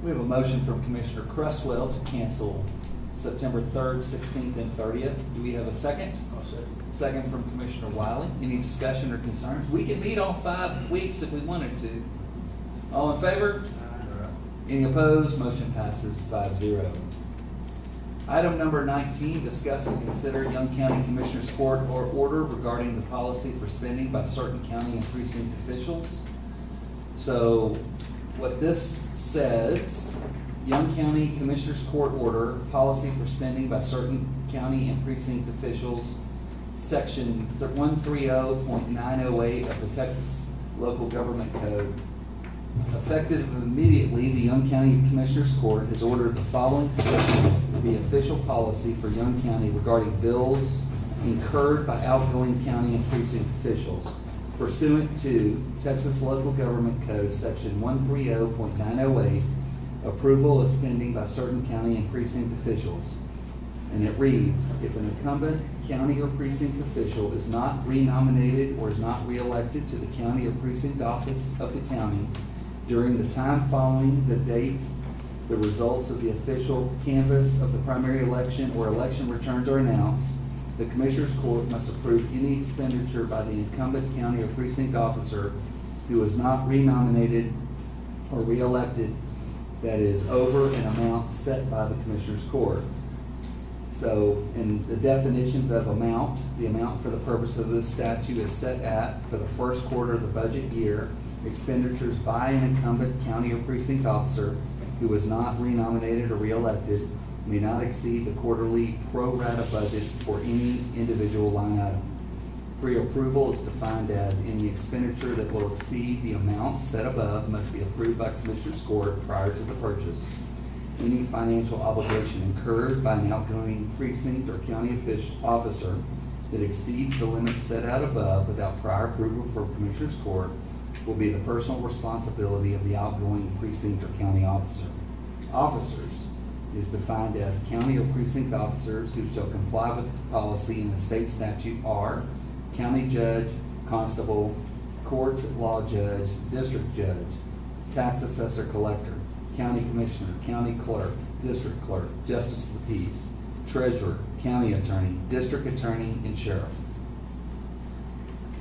We have a motion from Commissioner Cresswell to cancel September 3rd, 16th, and 30th. Do we have a second? I'll second. Second from Commissioner Wiley. Any discussion or concerns? We can meet all 5 weeks if we wanted to. All in favor? Any opposed? Motion passes 5-0. Item number 19, discuss and consider Young County Commissioners Court or order regarding the policy for spending by certain county and precinct officials. So what this says, Young County Commissioners Court order, policy for spending by certain county and precinct officials, section 130.908 of the Texas Local Government Code. Effective immediately, the Young County Commissioners Court has ordered the following sections to be official policy for Young County regarding bills incurred by outgoing county and precinct officials pursuant to Texas Local Government Code, section 130.908, approval of spending by certain county and precinct officials. And it reads, if an incumbent county or precinct official is not renominated or is not reelected to the county or precinct office of the county during the time following the date the results of the official canvass of the primary election or election returns are announced, the Commissioners Court must approve any expenditure by the incumbent county or precinct officer who is not renominated or reelected that is over an amount set by the Commissioners Court. So, in the definitions of amount, the amount for the purpose of this statute is set at, for the first quarter of the budget year, expenditures by an incumbent county or precinct officer who was not renominated or reelected may not exceed the quarterly pro rata budget for any individual line item. Pre-approval is defined as any expenditure that will exceed the amount set above must be approved by Commissioners Court prior to the purchase. Any financial obligation incurred by an outgoing precinct or county officer that exceeds the limits set out above without prior approval from Commissioners Court will be the personal responsibility of the outgoing precinct or county officer. Officers is defined as county or precinct officers who shall comply with the policy in the state statute are county judge, constable, courts at law judge, district judge, tax assessor collector, county commissioner, county clerk, district clerk, justice of the peace, treasurer, county attorney, district attorney, and sheriff.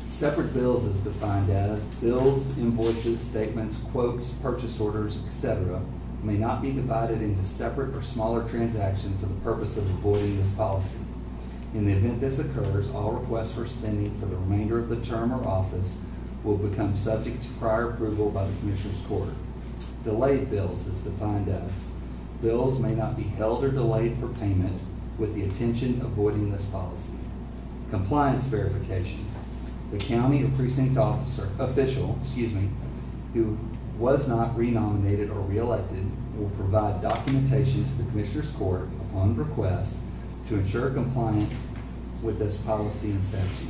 Separate bills is defined as bills, invoices, statements, quotes, purchase orders, etc. may not be divided into separate or smaller transactions for the purpose of avoiding this policy. In the event this occurs, all requests for spending for the remainder of the term or office will become subject to prior approval by the Commissioners Court. Delayed bills is defined as bills may not be held or delayed for payment with the intention of avoiding this policy. Compliance verification. The county or precinct official, who was not renominated or reelected will provide documentation to the Commissioners Court upon request to ensure compliance with this policy and statute.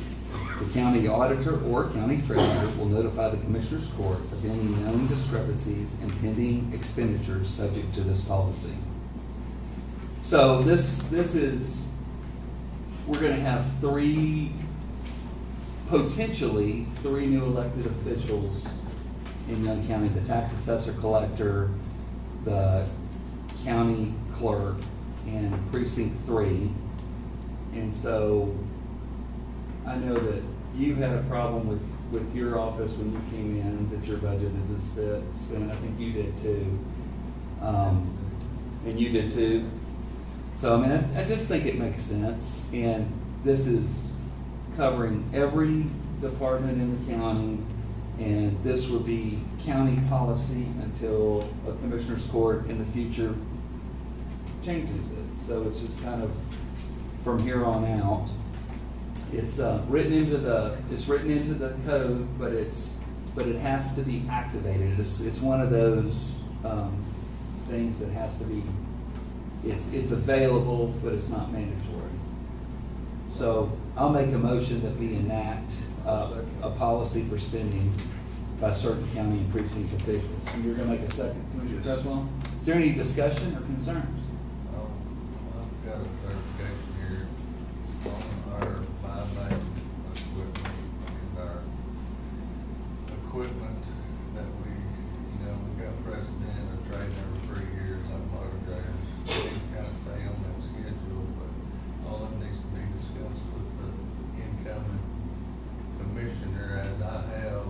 The county auditor or county treasurer will notify the Commissioners Court of any known discrepancies and pending expenditures subject to this policy. So this is, we're gonna have potentially three new elected officials in Young County: the tax assessor collector, the county clerk, and precinct 3. And so I know that you had a problem with your office when you came in, that your budget was spent. I think you did too. And you did too. So, I mean, I just think it makes sense. And this is covering every department in the county. And this will be county policy until a Commissioners Court in the future changes it. So it's just kind of from here on out. It's written into the code, but it has to be activated. It's one of those things that has to be. It's available, but it's not mandatory. So I'll make a motion that we enact a policy for spending by certain county and precinct officials. And you're going to make a second, Commissioner Creswell? Is there any discussion or concerns? I've got a clarification here on our buyback equipment and our equipment that we got precedent of trading every 3 years like motor graders. We kind of stay on that schedule, but all that needs to be discussed with the incoming commissioner, as I have,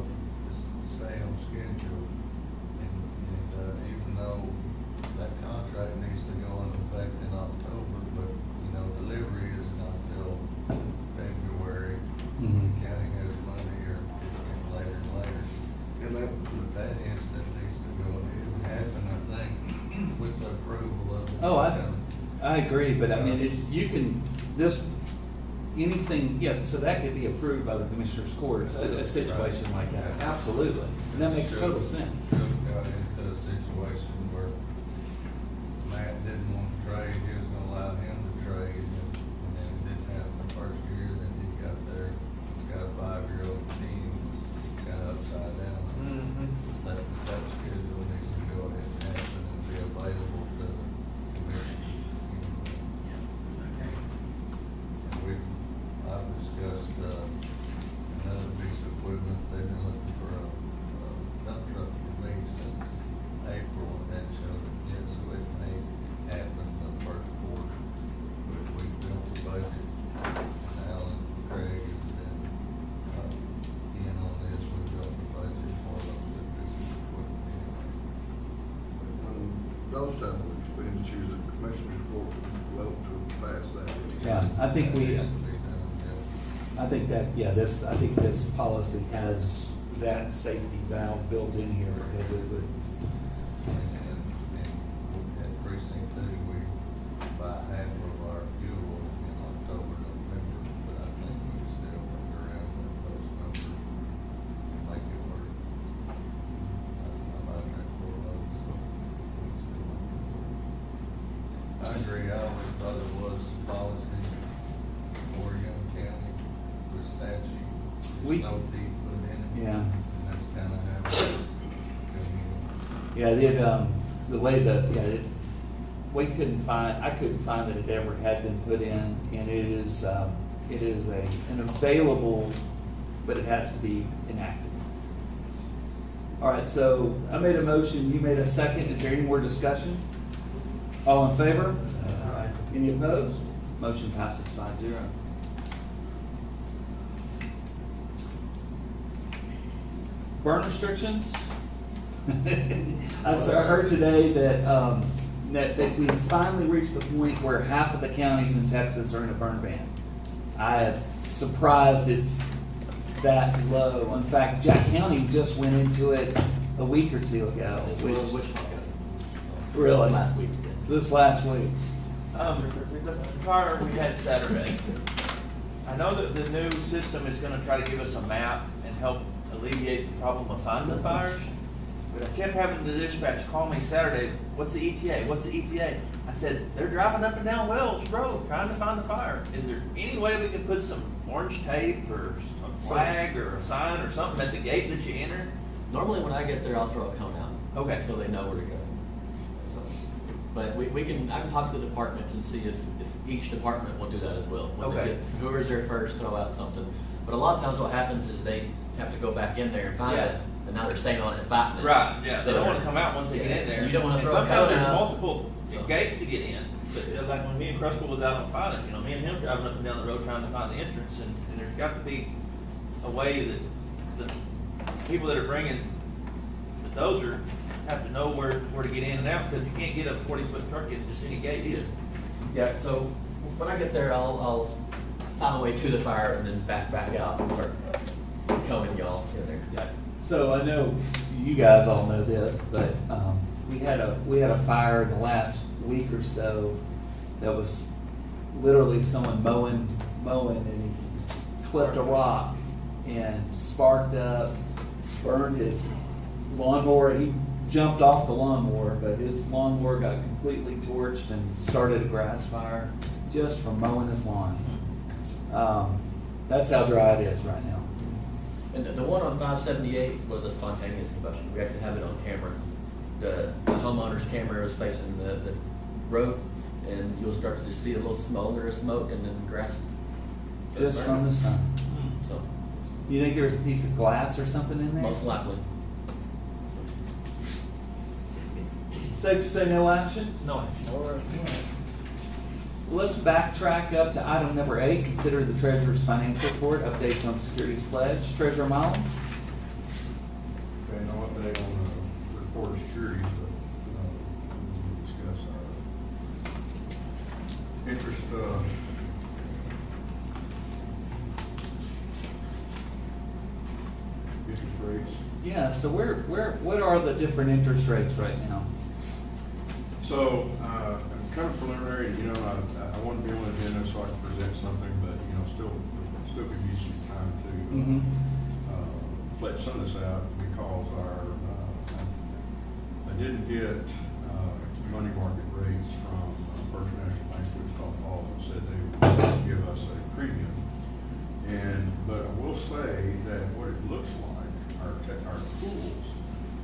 is to stay on schedule. And even though that contract needs to go into effect in October, but, delivery is not till February. Mhm. The county has money or it's getting later and later. And that, But that instant needs to go ahead and happen, I think, with the approval of. the Oh, county. I agree, but I mean, anything, yeah, so that could be approved by the Commissioners Court, a situation like that, absolutely. And that makes total sense. Should have got into a situation where Matt didn't want to trade, he was gonna allow him to trade, and then it didn't happen the first year, then he got there, he's got a 5-year-old team, kind of upside down. That schedule needs to go ahead and happen and be available to the commission. And I've discussed, another piece of equipment, they've been looking for a dump truck for me since April, and that showed that, yes, so it may happen the first quarter. But we built the budget, Alan, Craig, has been, in on this, we built the budget for those two pieces of equipment anyway. those type of expenditures, the Commissioners Court would vote to pass that. Yeah, I think That needs to be done, yeah. I think this policy has that safety valve built in here because it would, And at precinct 2, we buy half of our fuel in October, November, but I think we can still work around with those numbers and make it work. I'm out there for those, so we can still make it work. I agree, I always thought it was policy for Young County with statute, We- there's no teeth put in it. yeah. And that's kind of how it come in. Yeah, the way that, we couldn't find, I couldn't find that it ever had been put in, and it is an available, but it has to be enacted. All right, so I made a motion, you made a second. Is there any more discussion? All in favor? Any opposed? Motion passes 5-0. Burn restrictions? I heard today that, that we finally reached the point where half of the counties in Texas are in a burn ban. I'm surprised it's that low. In fact, Jack County just went into it a week or two ago. Which Really? Last week. This last week. The fire we had Saturday, I know that the new system is gonna try to give us a map and help alleviate the problem of finding the fires. But I kept having the dispatch call me Saturday, what's the ETA, what's the ETA? I said, they're driving up and down Wells Road trying to find the fire. Is there any way we can put some orange tape or a flag or a sign or something at the gate that you enter? Normally when I get there, I'll throw a cone out. Okay. So they know where to go. So, but I can talk to the departments and see if each department will do that as well. When they Okay. get- Whoever's there first, throw out something. But a lot of times what happens is they have to go back in there and find Yeah. it, and now they're staying on it and fighting it. Right, yeah, So they don't wanna come out once they get in there. You don't wanna And throw a sometimes cone there's out. multiple So- gates to get in. But like when me and Crustle was out on Finance, me and him driving up and down the road trying to find the entrance, and there's got to be a way that the people that are bringing the dozer have to know where to get in and out, because you can't get a 40-foot truck in just any gate either. Yeah, so when I get there, I'll find a way to the fire and then back out and start combing y'all in there. So I know you guys all know this, but we had a fire in the last week or so that was literally someone mowing and he clipped a rock and sparked up, burned his lawnmower. He jumped off the lawnmower, but his lawnmower got completely torched and started a grass fire just from mowing his lawn. That's how dry it is right now. And the one on 578 was a spontaneous combustion. We actually have it on camera. The homeowner's camera is facing the road, and you'll start to see a little smolder of smoke and then grass. Just from the sun. So, You think there's a piece of glass or something in there? most likely. Safe to say no action? No action. Let's backtrack up to item number 8, consider the treasurer's financial report, updates on securities pledge. Treasurer Mullin? Okay, no update on the report of securities, but, we'll discuss our interest, interest rates. Yeah, so what are the different interest rates right now? So, kind of preliminary, I want to be on the agenda so I can present something, but, still could use some time to, flesh some of this out, because I didn't get, money market rates from First National Bank, Wichita Falls, and said they would give us a premium. But I will say that what it looks like, our pools,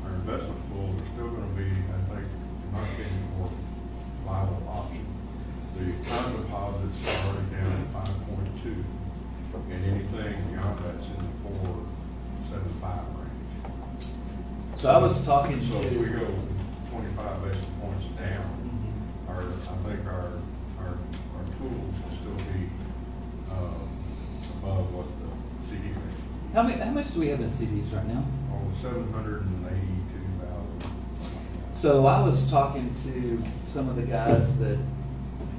our investment pools are still gonna be, I think, in my opinion, more viable option. The time deposits are already down at 5.2, and anything beyond that's in the 4.75 range. So I was talking So if we to, go 25 basis points down, I think our pools will still be, above what the CD rate is. how much do we have in CDs right now? On 782,000. So I was talking to some of the guys that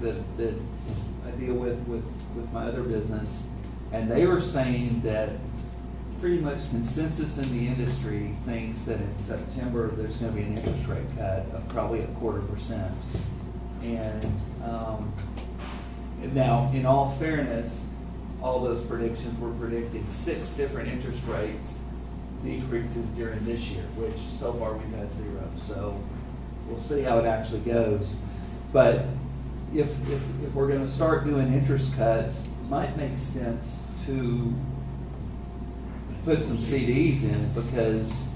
I deal with my other business, and they were saying that pretty much consensus in the industry thinks that in September, there's gonna be an interest rate cut of probably 0.25%. And, now, in all fairness, all those predictions were predicting 6 different interest rates decreases during this year, which so far we've had 0. So we'll see how it actually goes. But if we're gonna start doing interest cuts, it might make sense to put some CDs in, because,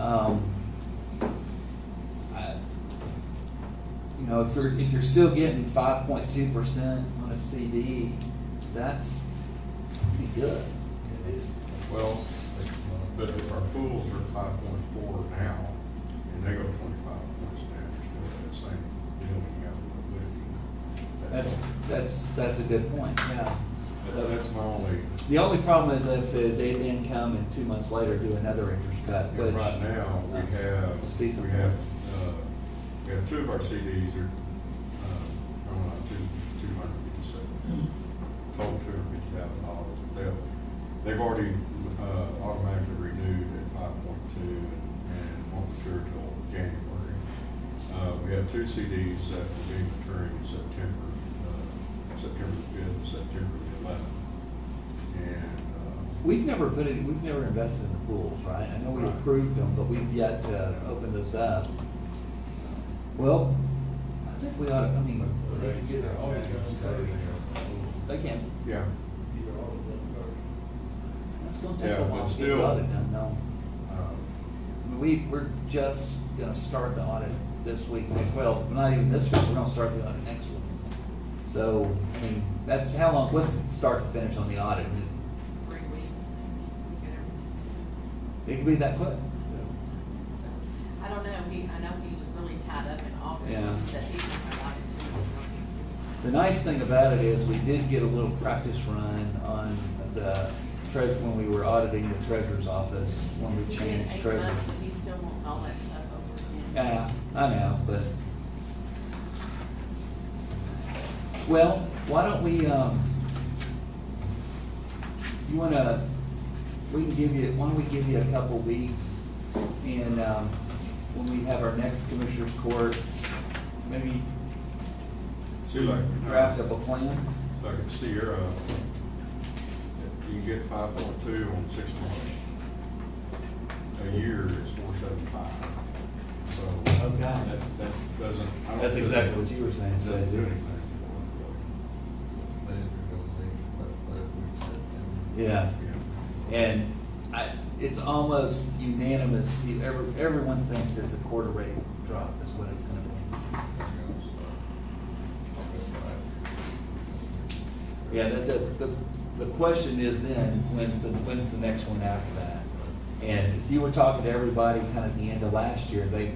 you know, if you're still getting 5.2% on a CD, that's pretty good. It is. Well, but if our pools are 5.4 now, and they go 25 points down, you're still at the same deal when you have the liquidity. That's a good point, yeah. That's my only, The only problem is if they then come and 2 months later do another interest cut, you know, which. right now, Speaks of- we have two of our CDs are, going out to $257,000, total $250,000. They've already, automatically renewed at 5.2 and won't mature till January. We have two CDs that will be maturing in September, September the 5th and September the 11th. And, We've never invested in the pools, right? I know we Right. approved them, but we've yet to open those up. Well, I think we ought to, I mean, they can get their audit done. They can. yeah, That's gonna take Yeah, a but while to get still- the audit done, no. uh, We're just gonna start the audit this week, well, not even this week, we're gonna start the audit next week. So, I mean, that's how long, what's the start to finish on the audit? 3 weeks, maybe, we get everything. It could be that quick. So, I don't know, I know he was really tied up in August, Yeah. that he was allowed to. The nice thing about it is we did get a little practice run on the treasure, when we were auditing the treasurer's office, when we changed Eight treasurer. months, but he's still wanting all that stuff over again. Yeah, I know, but. Well, why don't we, why don't we give you a couple weeks, and, when we have our next commissioners court, maybe see, like, draft up a plan? so like at Sierra, you can get 5.2 on 6 months. A year is 475. So Okay. that doesn't. I don't That's think exactly what you were saying, Doesn't do Stacey. anything. Yeah. Yeah. And it's almost unanimous, everyone thinks it's a quarter rate drop is what it's gonna be. Yeah, the question is then, when's the next one after that? And if you were talking to everybody kind of at the end of last year, the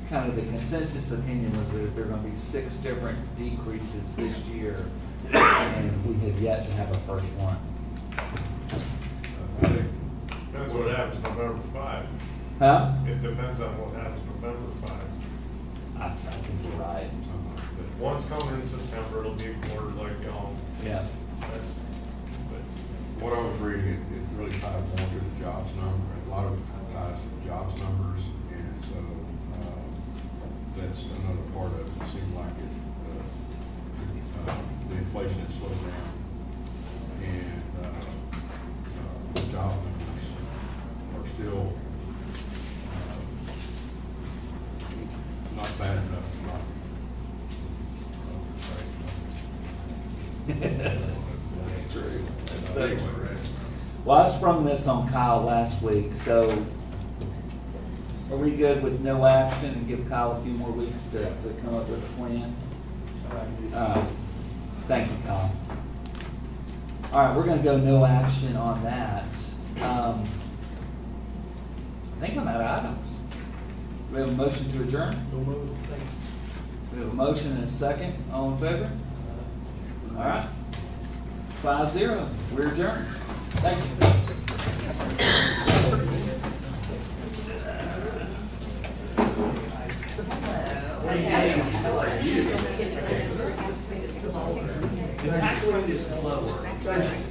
kind of the consensus opinion was that there are gonna be 6 different decreases this year, and we have yet to have a first one. Depends what happens November 5. Huh? It depends on what happens November 5. I think you're right. If one's coming in September, it'll be more like, Yeah. that's, but What I was reading, it really ties more to the jobs number, a lot of it ties to the jobs numbers, and so, that's another part of it. It seemed like the inflation has slowed down, and, the job numbers are still, not bad enough, That's true. But anyway, Well, I sprung this on Kyle last week, so are we good with no action and give Kyle a few more weeks to come up with a plan? Thank you, Kyle. All right, we're gonna go no action on that. I think I'm out of items. We have a motion to adjourn? We have a motion and a second. All in favor? All right. 5-0. We're adjourned. Thank you. The tax rate is lower,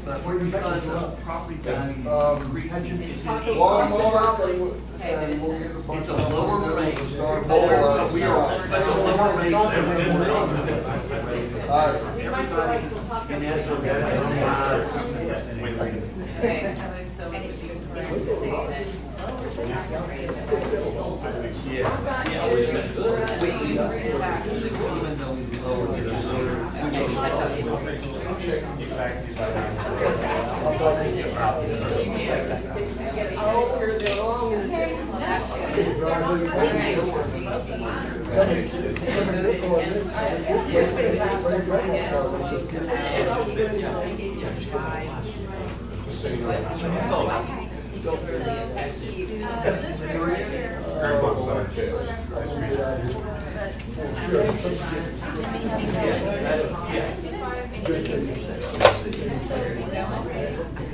but because of property values increasing, it's Walmart, and we'll get a bunch It's a of them, lower and then rate. we'll start But rolling we are, out. but the lower rate All right. everybody, and that's what that's. Okay, so it would be correct to say that lower tax rate. Yeah, which is good. We increase taxes even though we lower the Okay, that's good. Here's my side check. Nice to meet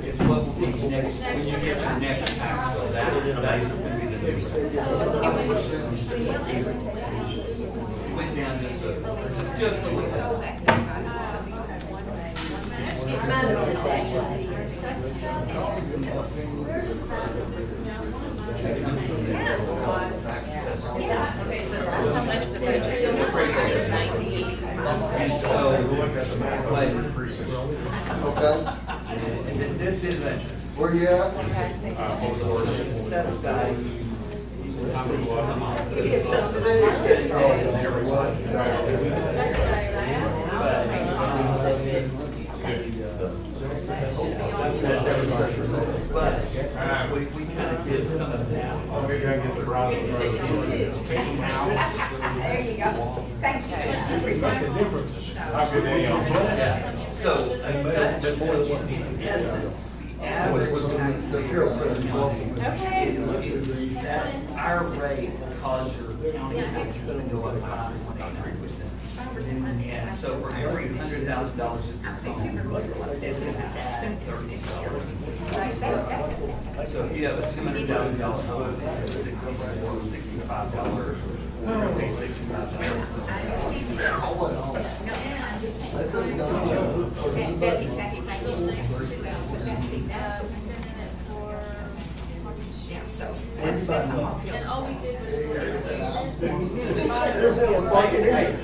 It's what will be next, when you get your next tax bill, that's gonna be the new rate. Went down just a little. How much the budget is 19. And so, but, Okay, and then this isn't, where you at? the assessed value. That's everybody. But, we kind of did some of that. We're gonna get the right. There you go. Thank you. Have a good day, y'all. Yeah. So, assessment, in essence, the average tax bill. That's our rate cause your county taxes to go up 5.83%. And so for every $100,000 of your home, it's gonna add $30. So if you have a $200,000 home, it's $65, we're gonna pay $65. That's exactly right. Yeah, so. And all we did was.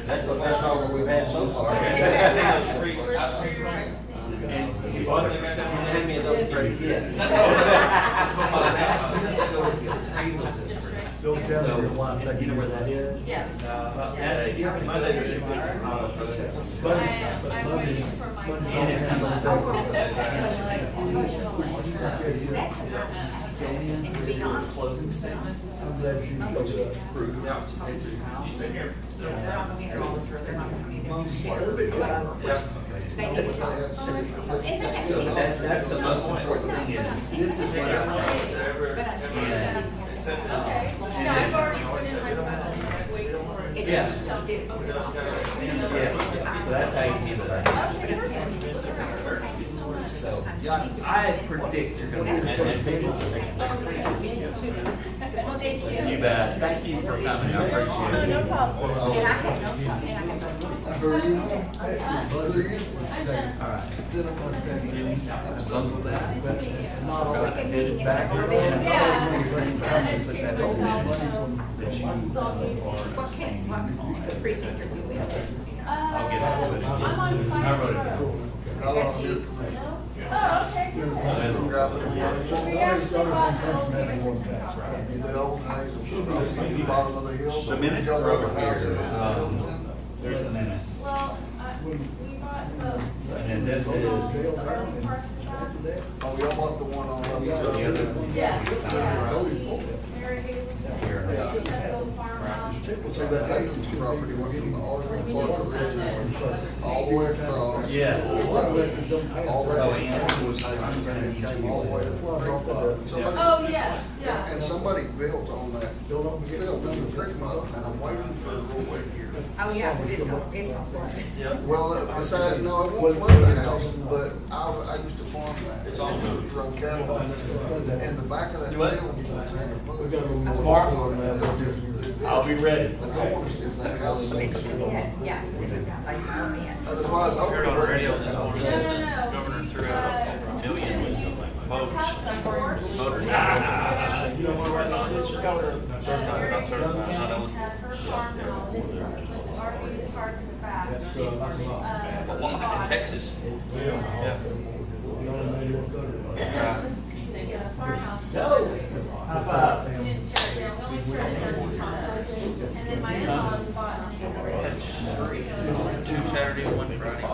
That's the best offer we've had so far. And you bought them, send me those pretty good. Don't tell me why, You know where that is? Yes. That's a different. And it comes and beyond closing statement. I'm glad you showed up. Approved. They're not gonna be here all the time, they're not gonna be there. They need to talk. So that's the most important thing is, this is what I want. And, Yeah, I've already put in my proposal, waiting for it. It's Yeah. just don't do it. yeah, so that's how you handle that. So, yeah, I predict you're gonna be. Thank you. You bet. Thank you for coming, I appreciate it. No problem. And I had no trouble, and I had Who are you? Who are you? All right. Then I'm gonna take you. I'm done with that. Not all. I did it back. Yeah. Put that over that you What's that, what precinct are you in? I'll get it. Put it in. I'm on fire. I wrote it down. How long did it? Oh, okay. Grab it. We actually bought those. The old houses, the bottom of the hill. The minutes Y'all are over built a house here. in- There's the minutes. Well, we bought the. And this is. The early parts of that. Oh, y'all bought the one on the other side? Yes. Here. Yeah. That old farmhouse. So that Hayden's property went from the Arden Park originally, all the way across. Yes. All that. Oh, and was. And came all the way to the creek bottom. Somebody- Oh, yes, yeah. And somebody built on that field in the creek bottom, and I'm waiting for a real wet year. Oh, yeah, because it's gonna flood. Well, besides, no, it won't flood the house, but I used to farm that. It's all moved. Run cattle on it. And the back of that Do what? field. We got a little more. Mark? on that. I'll be ready. But I wanna see if that house sinks. Yeah. They should be in. Otherwise, I Heard would. on the radio, the No. governor threw out a million votes. Voter. You don't want to work on it. Certified, not certified, not on. Had her farmhouse, RV park in the back. We bought. In Texas. Yeah. Yeah, farmhouse. No. High five. We didn't tear it down, we only turned it into. And then my in-laws bought. Had three, 2 Saturday, 1 Friday.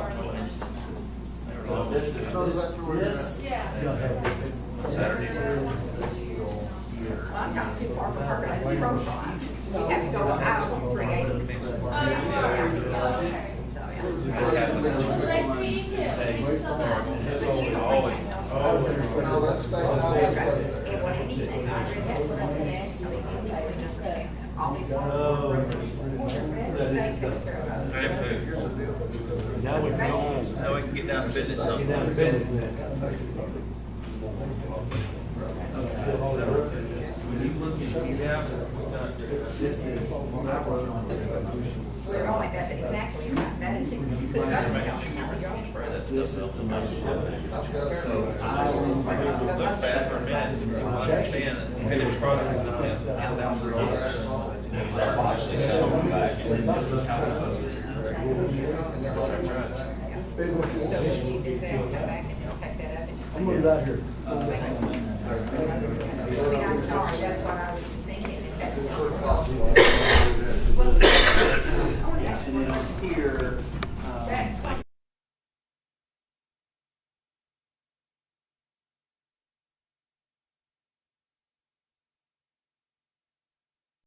So this is, this, Yeah. Saturday. I'm not too far from her, but I do roadblocks. You have to go out on 380. Oh, So, you are? Okay. Nice to meet you. Thanks so much. But you don't really know. No, that's state highway right And there. when anything, I read that's what I was gonna ask you, we just all these. State takes care of those. Here's the deal. Now we can go on. Now we can get down to business. Get down to business now. When you look at these out, This is, I wrote on the resolution. We're going, that's exactly right, that is, because that's what y'all tell your own. This is the motion. I've got it. So I will. look back for a minute, you understand that the finished product is $10,000. Actually, so back, and then this is how it voted. So when you do that, come back and you'll take that up and just. I'm gonna get out here. I mean, I'm sorry, that's what I was thinking, if that's. Well, Well, I want to ask you one question. Here,